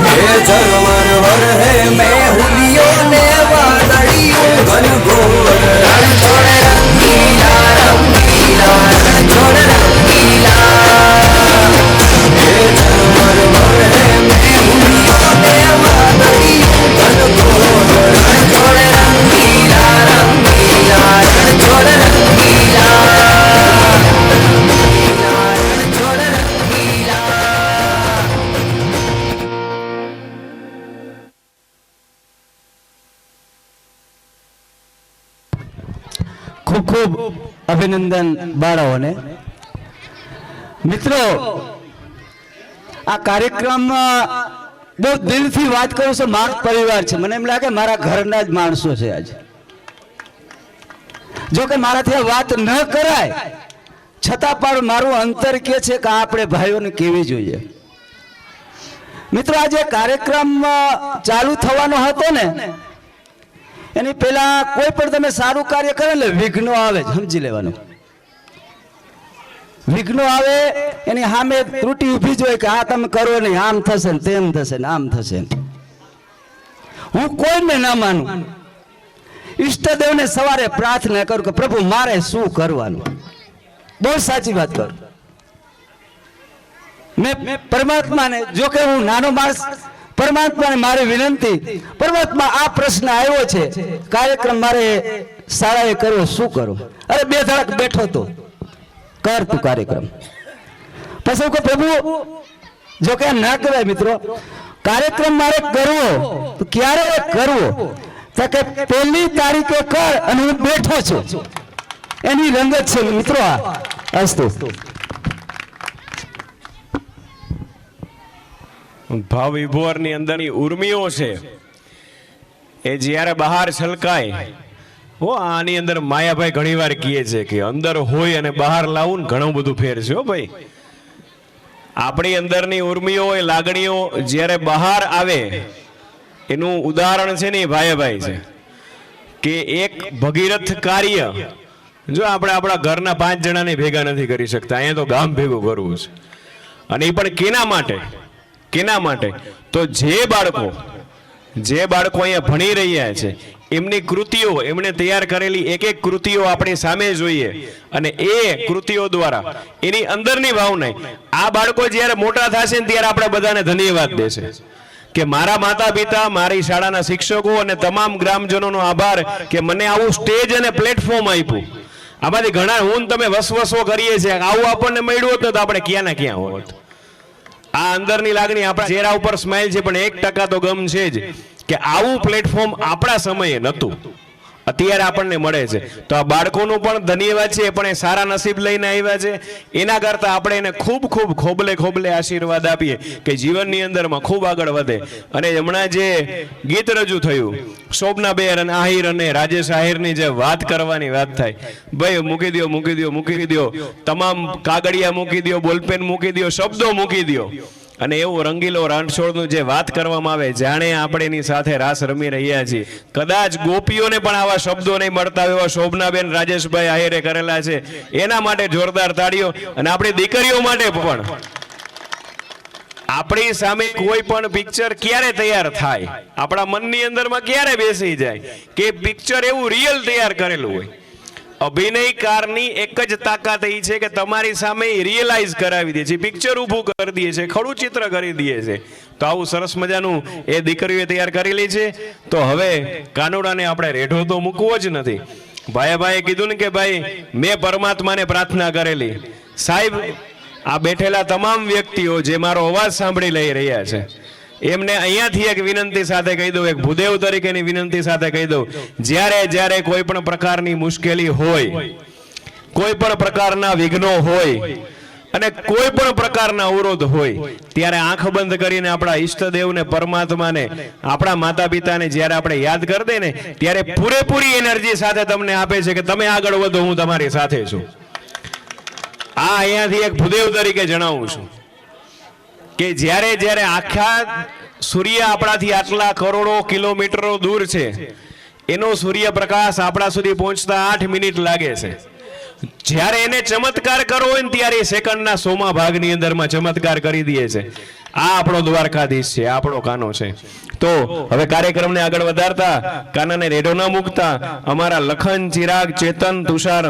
હે ઝરમર વર હે મેં હુલિયો ને વાદળિયો ઘનઘોર રણ છોડ રંગીલા રંગીલા રણ છોડ રંગીલા હે ઝરમર વર હે મેં હુલિયો ને વાદળિયો ઘનઘોર રણ છોડ રંગીલા રંગીલા રણ છોડ રંગીલા રણ છોડ રંગીલા ખૂબ ખૂબ અભિનંદન બાળાઓને. મિત્રો, આ કાર્યક્રમમાં બહુ દિલથી વાત કરું છું. મારો પરિવાર છે, મને એમ લાગે મારા ઘરના જ માણસો છે આજે. જો કે મારાથી આ વાત ન કરાય છતાં પણ મારું અંતર કે છે કે આપણે ભાઈઓને કેવી જોઈએ. મિત્રો, આજે કાર્યક્રમ ચાલુ થવાનો હતો ને એની પહેલા કોઈ પણ તમે સારું કાર્ય કરે એટલે વિઘ્નો આવે, સમજી લેવાનું. વિઘ્નો આવે એની સામે ત્રુટી ઊભી જ હોય કે આ તમે કરો નહીં, આમ થશે ને તેમ થશે ને આમ થશે. હું કોઈને ના માનું. ઈષ્ટદેવને સવારે પ્રાર્થના કરું કે પ્રભુ મારે શું કરવાનું. બહુ સાચી વાત કરું. મેં પરમાત્માને, જો કે હું નાનો માણસ, પરમાત્માને મારી વિનંતી, પરમાત્મા આ પ્રશ્ન આવ્યો છે, કાર્યક્રમ મારે શાળાએ કરવો, શું કરું? અરે 2 ધડક બેઠો તો કર તું કાર્યક્રમ. પછી હું કહું પ્રભુ, જો કે ના કરાય મિત્રો, કાર્યક્રમ મારે કરવો તો ક્યારે કરવો? તો કે 1 તારીખે કર અને હું બેઠો છું. એની રંગત છે મિત્રો આ. અસ્તુ. ભાવ વિભોરની અંદરની ઉર્મિઓ છે એ જ્યારે બહાર છલકાય, હો આની અંદર માયાભાઈ ઘણીવાર કહે છે કે અંદર હોય અને બહાર લાવું ને ઘણું બધું ફેર છે. હો ભાઈ, આપણી અંદરની ઉર્મિઓ એ લાગણીઓ જ્યારે બહાર આવે એનું ઉદાહરણ છે ને એ ભાયાભાઈ છે કે એક ભગીરથ કાર્ય જો આપણે આપણા ઘરના 5 જણાને ભેગા નથી કરી શકતા, અહીંયા તો ગામ ભેગું કરવું છે. અને એ પણ કેના માટે? તો જે બાળકો અહીંયા ભણી રહ્યા છે એમની કૃતિઓ, એમણે તૈયાર કરેલી એક કૃતિઓ આપણી સામે જોઈએ અને એ કૃતિઓ દ્વારા એની અંદરની ભાવના, આ બાળકો જ્યારે મોટા થશે ને ત્યારે આપણે બધાને ધન્યવાદ દેશે કે મારા માતા પિતા, મારી શાળાના શિક્ષકો અને તમામ ગ્રામજનોનો આભાર કે મને આવું સ્ટેજ અને પ્લેટફોર્મ આપ્યું. આમાંથી ઘણા હું તમે વસવસો કરીએ છીએ, આવું આપણને મળ્યું હોત તો આપણે ક્યાં ના ક્યાં હોત. આ અંદરની લાગણી, આપણા ચહેરા ઉપર સ્માઇલ છે પણ 1% તો ગમ છે જ કે આવું પ્લેટફોર્મ આપણા સમયે નહોતું. અત્યારે આપણને મળે છે. તો આ બાળકોનું પણ ધન્યવાદ છે, એ પણ એ સારા નસીબ લઈને આવ્યા છે. એના કરતા આપણે એને ખૂબ ખૂબ ખોબલે ખોબલે આશીર્વાદ આપીએ કે જીવનની અંદરમાં ખૂબ આગળ વધે. અને હમણાં જે ગીત રજૂ થયું શોભનાબેન અને આહિર અને રાજેશ આહિરની જે વાત કરવાની વાત થાય, ભાઈ મૂકી દો મૂકી દો મૂકી દો, તમામ કાગળિયા મૂકી દો, બોલપેન મૂકી દો, શબ્દો મૂકી દો, અને એવું રંગીલો રણછોડનું જે વાત કરવામાં આવે જાણે આપણે એની સાથે રાસ રમી રહ્યા છીએ. કદાચ ગોપીઓને પણ આવા શબ્દો નહીં મળતા હોય એવા શોભનાબેન રાજેશભાઈ આહિરે કરેલા છે. એના માટે જોરદાર તાળીઓ. અને આપણી દીકરીઓ માટે પણ આપણી સામે કોઈ પણ પિક્ચર ક્યારે તૈયાર થાય, આપણા મનની અંદરમાં ક્યારે બેસી જાય કે પિક્ચર એવું રિયલ તૈયાર કરેલું હોય. અભિનયકારની એક જ તાકાત એ છે કે તમારી સામે રિયલાઇઝ કરાવી દે છે, પિક્ચર ઊભું કરી દે છે, ખડું ચિત્ર કરી દે છે. તો આવું સરસ મજાનું એ દીકરીઓએ તૈયાર કરેલી છે. તો હવે કાનુડાને આપણે રેઢો તો મૂકવો જ નથી. ભાઈએ કીધું ને કે ભાઈ મેં પરમાત્માને પ્રાર્થના કરેલી. સાહેબ આ બેઠેલા તમામ વ્યક્તિઓ જે મારો અવાજ સાંભળી લઈ રહ્યા છે એમને અહીંયાથી એક વિનંતી સાથે કહી દઉં, એક ભૂદેવ તરીકેની વિનંતી સાથે કહી દઉં, જ્યારે કોઈ પણ પ્રકારની મુશ્કેલી હોય, કોઈ પણ પ્રકારના વિઘ્નો હોય અને કોઈ પણ પ્રકારના અવરોધ હોય, ત્યારે આંખ બંધ કરીને આપણા ઈષ્ટદેવને, પરમાત્માને, આપણા માતા પિતાને જ્યારે આપણે યાદ કરી દે ને ત્યારે પૂરેપૂરી એનર્જી સાથે તમને આપે છે કે તમે આગળ વધો, હું તમારી સાથે છું. આ અહીંયાથી એક ભૂદેવ તરીકે જણાવું છું કે જ્યારે આખા સૂર્ય આપણાથી આટલા કરોડો કિલોમીટરો દૂર છે, એનો સૂર્યપ્રકાશ આપણા સુધી પહોંચતા 8 મિનિટ લાગે છે. જ્યારે એને ચમત્કાર કરવો હોય ને ત્યારે સેકન્ડના 100મા ભાગની અંદરમાં ચમત્કાર કરી દે છે. આ આપણો દ્વારકાધીશ છે, આપણો કાનો છે. તો હવે કાર્યક્રમને આગળ વધારતા, કાનાને રેડો ના મૂકતા, અમારા લખન, ચિરાગ, ચેતન, તુષાર,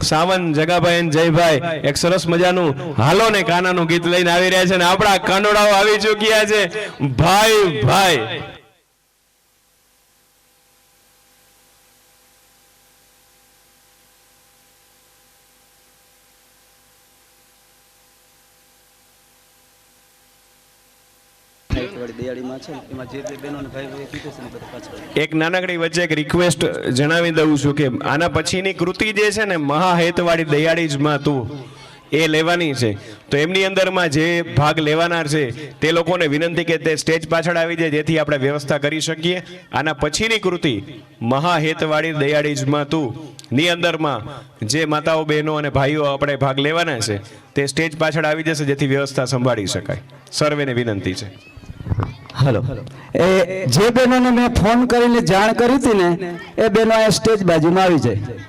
સાવન, જગાભાઈ અને જયભાઈ એક સરસ મજાનું હાલો ને કાનાનું ગીત લઈને આવી રહ્યા છે. અને આપણા કાનોડાઓ આવી ચૂક્યા છે. ભાઈ એક નાનકડી વચ્ચે એક રિક્વેસ્ટ જણાવી દઉં છું કે આના પછીની કૃતિ જે છે ને મહાહેતવાળી દયાળીજમાં તું એ લેવાની છે. તો એમની અંદરમાં જે ભાગ લેવાના છે તે લોકોને વિનંતી કે તે સ્ટેજ પાછળ આવી જાય જેથી આપણે વ્યવસ્થા કરી શકીએ. આના પછીની કૃતિ મહાહેતવાળી દયાળીજમાં તું ની અંદરમાં જે માતાઓ, બહેનો અને ભાઈઓ આપણે ભાગ લેવાના છે તે સ્ટેજ પાછળ આવી જશે જેથી વ્યવસ્થા સંભાળી શકાય. સર્વેને વિનંતી છે. હેલો, એ જે બહેનોને મેં ફોન કરીને જાણ કરી હતી ને એ બહેનો આ સ્ટેજ બાજુમાં આવી જાય.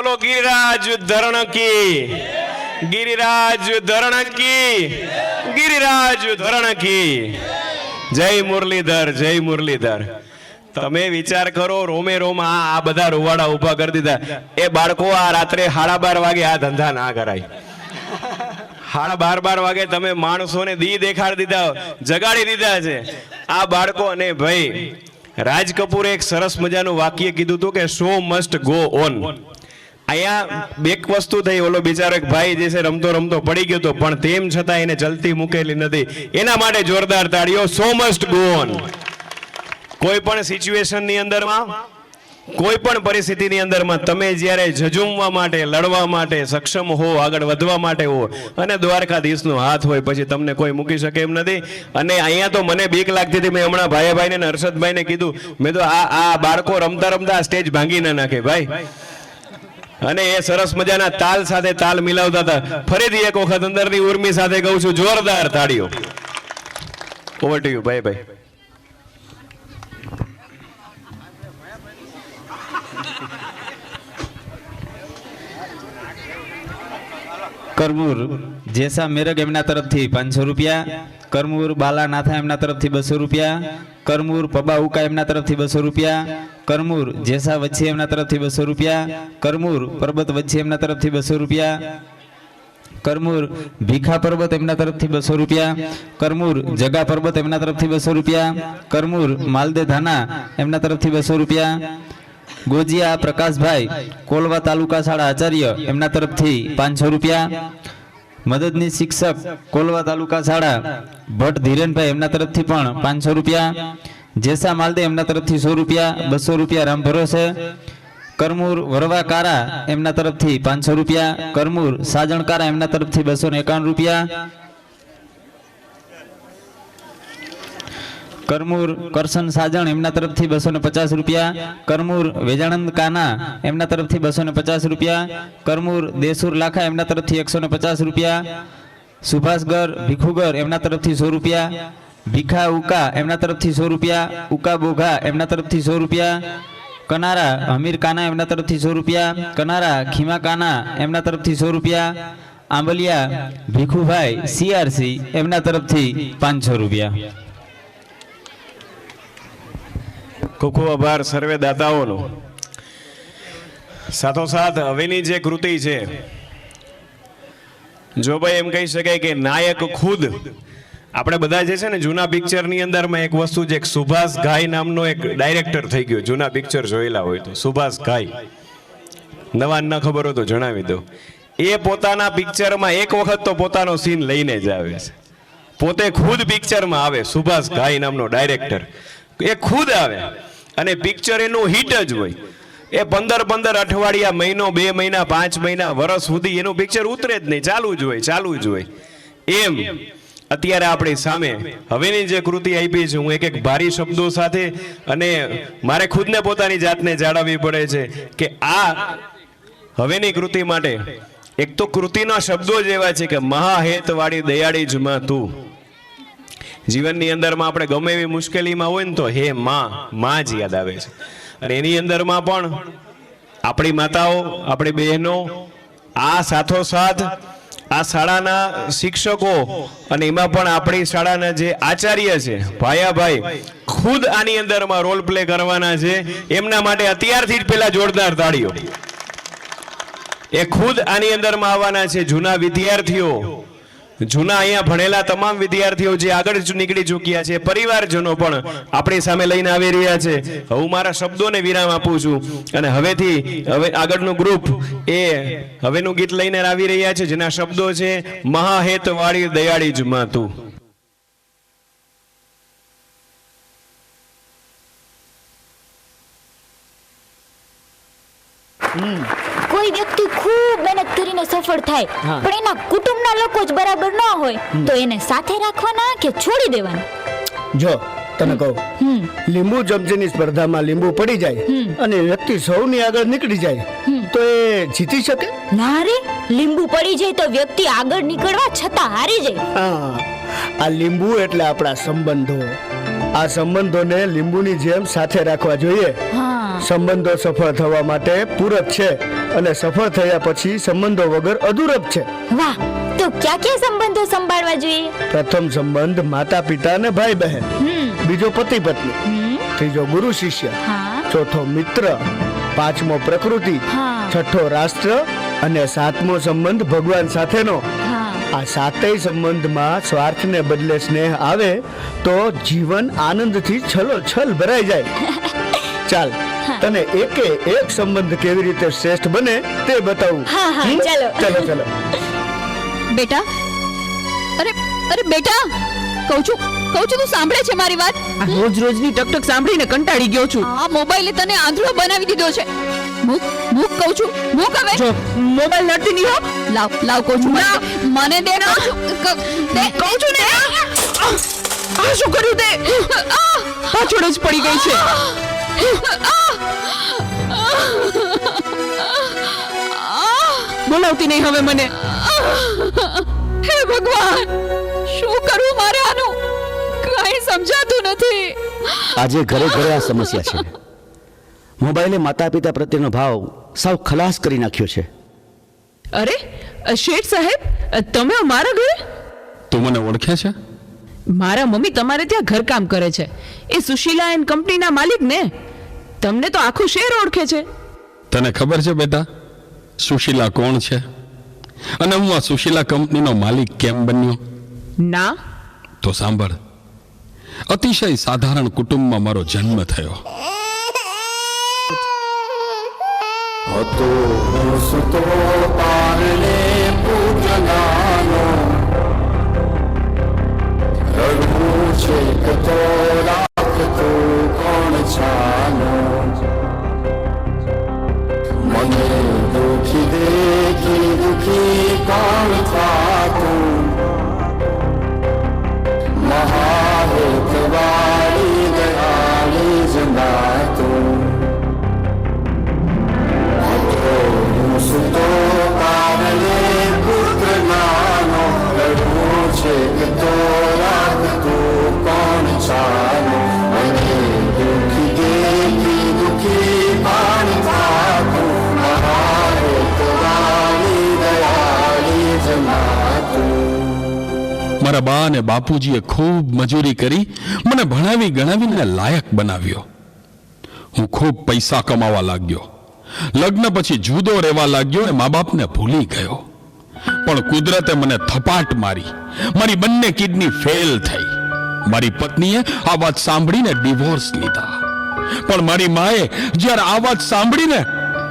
બોલો ગિરિરાજ ધરણ કી, ગિરિરાજ ધરણ કી, ગિરિરાજ ધરણ કી. જય મુરલીધર, જય મુરલીધર. તમે વિચાર કરો, રોમે રોમ આ બધા રૂવાડા ઉભા કરી દીધા. એ બાળકો આ રાત્રે 12:30 વાગે આ ધંધા ના કરાય. 12:30 વાગે તમે માણસોને દી દેખાડી દીધા, જગાડી દીધા છે આ બાળકો. અને ભાઈ રાજ કપૂરે એક સરસ મજાનું વાક્ય કીધું હતું કે શો મસ્ટ ગો ઓન. અહીંયા એક વસ્તુ થઈ, ઓલો બિચારો એક ભાઈ જે છે રમતો રમતો પડી ગયો હતો, પણ તેમ છતાં એને ચલતી મૂકેલી નથી. એના માટે જોરદાર તાળીઓ. Show must go on. કોઈ પણ સિચ્યુએશનની અંદરમાં, કોઈ પણ પરિસ્થિતિની અંદરમાં તમે જ્યારે ઝઝુમવા માટે, લડવા માટે સક્ષમ હો, આગળ વધવા માટે હો, અને દ્વારકાધીશનો હાથ હોય, પછી તમને કોઈ મૂકી શકે એમ નથી. અને અહીંયા તો મને બીક લાગતી હતી. મેં હમણાં ભાઈભાઈને ને હર્ષદભાઈને કીધું, મેં તો આ બાળકો રમતા રમતા સ્ટેજ ભાંગી ના નાખે ભાઈ. અને એ સરસ મજાના તાલ સાથે તાલ મિલાવતા હતા. ફરીથી એક વખત અંદરની ઉર્મી સાથે કહું છું, જોરદાર તાળીઓ. ઓવર ટુ યુ ભાઈ. કરમૂર જેસા મેરગ એમના તરફથી 500 રૂપિયા. કરમૂર બાલાનાથા એમના તરફથી 200 રૂપિયા. કરમૂર પબા ઉકા એમના તરફથી 200 રૂપિયા. કરમૂર જેસા વચ્ચે એમના તરફથી 200 રૂપિયા. કરમૂર પર્વત વચ્ચે એમના તરફથી 200 રૂપિયા. કરમૂર ભીખા પર્વત એમના તરફથી 200 રૂપિયા. કરમૂર જગા પર્વત એમના તરફથી 200 રૂપિયા. કરમૂર માલદે ધાના એમના તરફથી 200 રૂપિયા. ગોજિયા પ્રકાશભાઈ કોલવા તાલુકા શાળા આચાર્ય એમના તરફથી 500 રૂપિયા. મદદની શિક્ષક કોલવા તાલુકા શાળા ભટ્ટ ધીરેનભાઈ એમના તરફથી પણ 500 રૂપિયા. જેસા માલદે એમના તરફથી 100 રૂપિયા. 200 રૂપિયા રામ ભરોસે. કરમૂર વરવા કારા એમના તરફથી 500 રૂપિયા. કરમૂર સાજણકારા એમના તરફથી 251 રૂપિયા. કરમૂર કરશન સાજણ એમના તરફથી 250 રૂપિયા. કરમૂર વેજાનંદ કાના એમના તરફથી 250 રૂપિયા. કરમૂર દેસુર લાખા એમના તરફથી 150 રૂપિયા. સુભાષગર ભીખુગર એમના તરફથી 100 રૂપિયા. ભીખા ઉકા એમના તરફથી 100 રૂપિયા. ઉકા બોઘા એમના તરફથી 100 રૂપિયા. કનારા હમીર કાના એમના તરફથી 100 રૂપિયા. કનારા ખીમા કાના એમના તરફથી 100 રૂપિયા. આંબલિયા ભીખુભાઈ CRC એમના તરફથી 500 રૂપિયા. ખૂબ ખૂબ આભાર સર્વે દાતાઓનો. સાથોસાથ હવેની જે કૃતિ છે, જો ભાઈ એમ કહી શકાય કે નાયક ખુદ. આપણે બધા જે છે ને જૂના પિક્ચરની અંદરમાં એક વસ્તુ છે, સુભાષ ઘાઈ નામનો એક ડાયરેક્ટર થઈ ગયો. જૂના પિક્ચર જોયેલા હોય તો સુભાષ ઘાઈ, નવા ન ખબર હોય તો જણાવી દો. એ પોતાના પિક્ચરમાં એક વખત તો પોતાનો સીન લઈને જ આવે છે. પોતે ખુદ પિક્ચરમાં આવે. સુભાષ ઘાઈ નામનો ડાયરેક્ટર એ ખુદ આવે અને પિક્ચર એનું હિટ જ હોય. એ 15 અઠવાડિયા, મહિનો, 2 મહિના, 5 મહિના, વર્ષ સુધી એનું પિક્ચર ઉતરે જ નહીં, ચાલુ જ હોય. એમ અત્યારે આપણી સામે હવેની જે કૃતિ આપી છે, હું એક ભારી શબ્દો સાથે, અને મારે ખુદને પોતાની જાતને જાળવવી પડે છે કે આ હવેની કૃતિ માટે એક તો કૃતિના શબ્દો જ એવા છે કે મહાહેતવાળી દયાળી જ માં તું. જીવનની અંદરમાં આપણે ગમે એવી મુશ્કેલીમાં હોય ને તો હે માં જ યાદ આવે છે. અને એની અંદરમાં પણ આપણી માતાઓ, આપણી બહેનો, આ સાથોસાથ આ શાળાના શિક્ષકો, અને એમાં પણ આપણી શાળાના જે આચાર્ય છે ભાયાભાઈ, ખુદ આની અંદરમાં રોલ પ્લે કરવાના છે. એમના માટે અત્યારથી જ પહેલા જોરદાર તાળીઓ. એ ખુદ આની અંદરમાં આવવાના છે. જૂના વિદ્યાર્થીઓ, જૂના અહીંયા ભણેલા તમામ વિદ્યાર્થીઓ જે આગળ નીકળી ચૂક્યા છે, પરિવારજનો પણ આપણી સામે લઈને આવી રહ્યા છે. હું મારા શબ્દોને વિરામ આપું છું અને હવે આગળનું ગ્રુપ એ હવેનું ગીત લઈને આવી રહ્યા છે, જેના શબ્દો છે મહાહેત વાળી દયાળી જ માં તું. કોઈ વ્યક્તિ ખૂબ મહેનત કરીને સફળ થાય પણ એના કુટુંબના લોકો જ બરાબર ન હોય તો એને સાથે રાખવાના કે છોડી દેવાના? જો તને કહું, લીંબુ ચમચીની સ્પર્ધામાં લીંબુ પડી જાય અને વ્યક્તિ સૌની આગળ નીકળી જાય તો એ જીતી શકે? ના રે, લીંબુ પડી જાય તો વ્યક્તિ આગળ નીકળવા છતાં હારી જાય. આ લીંબુ એટલે આપણા સંબંધો. આ સંબંધોને લીંબુની જેમ સાથે રાખવા જોઈએ. સંબંધો સફળ થવા માટે પૂરક છે અને સફળ થયા પછી સંબંધો વગર અધૂરપ છે. વાહ, તો ક્યાં ક્યાં સંબંધો સંભાળવા જોઈએ? પ્રથમ સંબંધ માતા પિતા અને ભાઈ બહેન, બીજો પતિ પત્ની, ત્રીજો ગુરુ શિષ્ય, ચોથો મિત્ર, પાંચમો પ્રકૃતિ, છઠ્ઠો રાષ્ટ્ર અને સાતમો સંબંધ ભગવાન સાથેનો. આ સાતેય સંબંધમાં સ્વાર્થને બદલે સ્નેહ આવે તો જીવન આનંદથી છલોછલ ભરાઈ જાય. ચાલ, તને એકે એક સંબંધ કેવી રીતે શ્રેષ્ઠ બને તે બતાવું. ચલો ચલો. બેટા, અરે બેટા, કહું છું તું સાંભળે છે મારી વાત? રોજ રોજની ટકટક સાંભળીને કંટાળી ગયો છું. આ મોબાઈલે તને આંધળો બનાવી દીધો છે. મૂક કહું છું, મૂક હવે. જો મોબાઈલ નડતી નહીં હો. લાવ કહું છું, મને દે ના. કહું છું ને. આ શું કર્યું તે? પાછળ જ પડી ગઈ છે. બોલાવતી નહીં હવે મને. હે ભગવાન, શું કરું મારે આનું? કઈ સમજાતું નથી. આજે ઘરે ઘરે આ સમસ્યા છે. મોબાઈલે માતા પિતા પ્રત્યેનો ભાવ સાવ ખલાસ કરી નાખ્યો છે. અરે શેઠ સાહેબ, તમે મારા ઘરે? તું મને ઓળખે છે? મારા મમ્મી તમારે ત્યાં ઘરકામ કરે છે. એ સુશીલા એન્ડ કંપનીના માલિક ને. તમને તો આખું શહેર ઓળખે છે. તને ખબર છે બેટા સુશીલા કોણ છે અને હું આ સુશીલા કંપનીનો માલિક કેમ બન્યો? ના. તો સાંભળ. અતિશય સાધારણ કુટુંબમાં મારો જન્મ થયો. હતો સુતો પારણે પૂજનાનો રઘુ છે કતો રાખતો કોણ છાનો મને દુખી દેખી દુખી કોણ થાતું મહાહેતવાળી દયાળી જનાતું સુતો કારણે પુત્ર નાનો રઘુ છે કતો રાખતો કોણ છાનો મને દુખી દેખી દુખી કોણ થાતું મહાહેતવાળી દયાળી જનાતું. મારા બા અને બાપુજીએ ખૂબ મજૂરી કરી મને ભણાવી ગણાવીને લાયક બનાવ્યો. હું ખૂબ પૈસા કમાવા લાગ્યો. લગ્ન પછી જુદો રહેવા લાગ્યો અને મા બાપને ભૂલી ગયો. પણ કુદરતે મને થપાટ મારી. મારી બંને કિડની ફેલ થઈ. મારી પત્નીએ આ વાત સાંભળીને ડિવોર્સ લીધા. પણ મારી માએ જ્યારે આ વાત સાંભળીને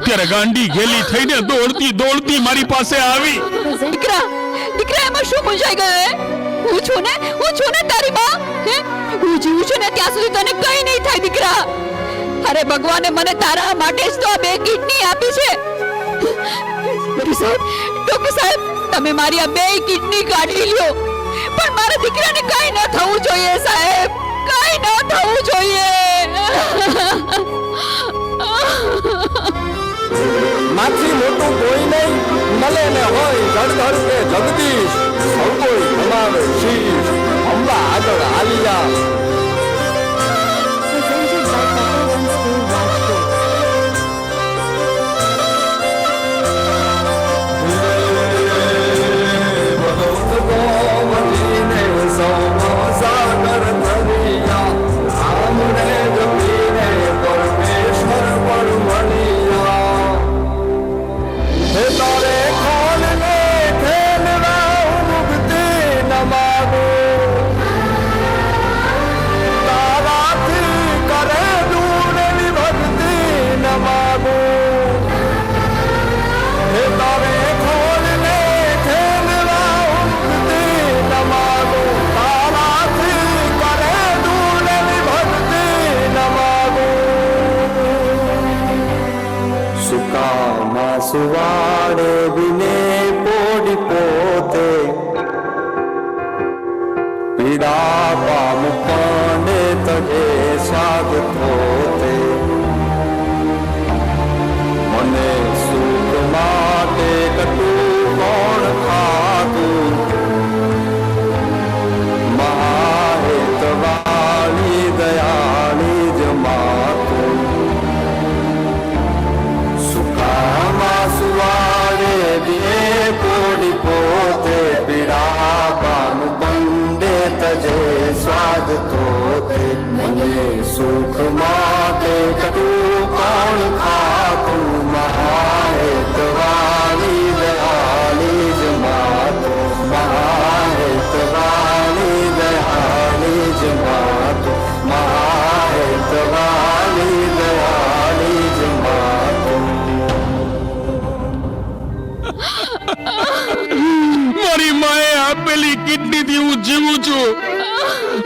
ત્યારે ગાંડી ઘેલી થઈને દોડતી દોડતી મારી પાસે આવી. દીકરા એમાં શું મૂંઝાઈ ગયો? હું છું ને તારી માં. હું જીવું છું ને ત્યાં સુધી તને કઈ નહીં થાય દીકરા. અરે ભગવાને મને તારા માટે જ તો આ 2 કિડની આપી છે. ડોક્ટર સાહેબ, તમે મારી આ 2 કિડની કાઢી લ્યો, પણ મારા દીકરાને કઈ ન થવું જોઈએ સાહેબ, કઈ ન થવું જોઈએ. માથી મોટું કોઈ નહીં મળે ને હોય જળધર કે જગદીશ સૌ કોઈ ભમાવે શીશ અંબા આગળ આલિયા. સુખ માટે કટું કોણ ખાતું મહાહેતવાણી દયાળી જ માતો મહાહેતવાણી દયાળી જ માતો મહાહેતવાણી દયાળી જ માતો. મારી માએ આપેલી કિડની થી હું જીવું છું.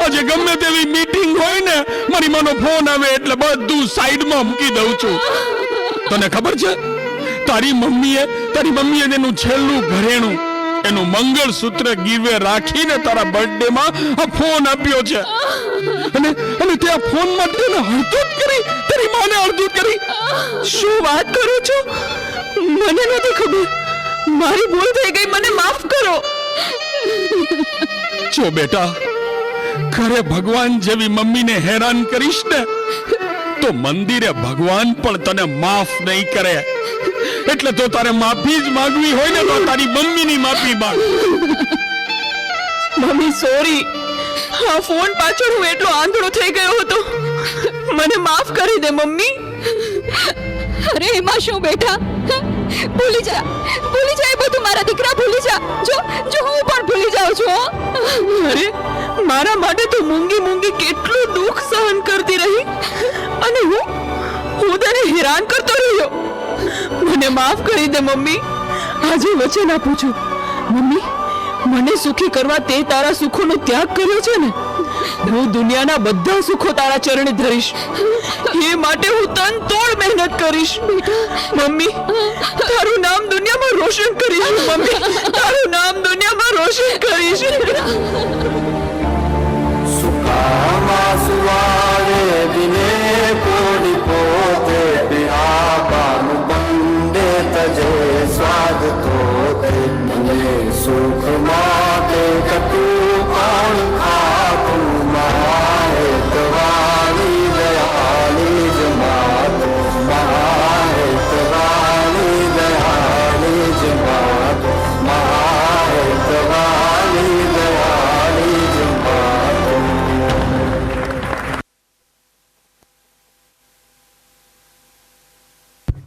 આજે ગમે તેવી મીટિંગ હોય ને મારી માનો ફોન આવે એટલે બધું સાઈડમાં મૂકી દઉં છું. તને ખબર છે તારી મમ્મીએ તેનું છેલ્લું ઘરેણું એનું મંગળસૂત્ર ગીરવે રાખીને તારા બર્થડે માં આ ફોન આપ્યો છે. અને તે આ ફોન માટે હળદૂત કરી તારી માને હળદૂત કરી. શું વાત કરો છો? મને નથી ખબર. મારી ભૂલ થઈ ગઈ, મને માફ કરો. જો બેટા, ઘરે ભગવાન જેવી મમ્મીને હેરાન કરીશ ને તો મંદિરે ભગવાન પણ તને માફ નહીં કરે. એટલે તો તારે માફી જ માંગવી હોય ને તો તારી મમ્મીની માફી માંગ. મમ્મી સોરી, આ ફોન પાછળ હું એટલો આંધળો થઈ ગયો હતો. મને માફ કરી દે મમ્મી. અરે એમાં શું બેટા, ભૂલી જા એ બધું. મારા દીકરા ભૂલી જા. જો હું પણ ભૂલી જાઉં છું. અરે મારા માટે તો મૂંગી કેટલું દુઃખ સહન કરતી રહી અને હું તને હેરાન કરતો રહ્યો. મને માફ કરી દે મમ્મી. આજે વચન આપું છું મમ્મી, મને સુખી કરવા તે તારા સુખોનો ત્યાગ કર્યો છે ને, હું દુનિયાના બધા સુખો તારા ચરણે ધરીશ. એ માટે હું તન તોડ મહેનત કરીશ. મમ્મી તારું નામ દુનિયામાં રોશન કરીશ. મમ્મી તારું નામ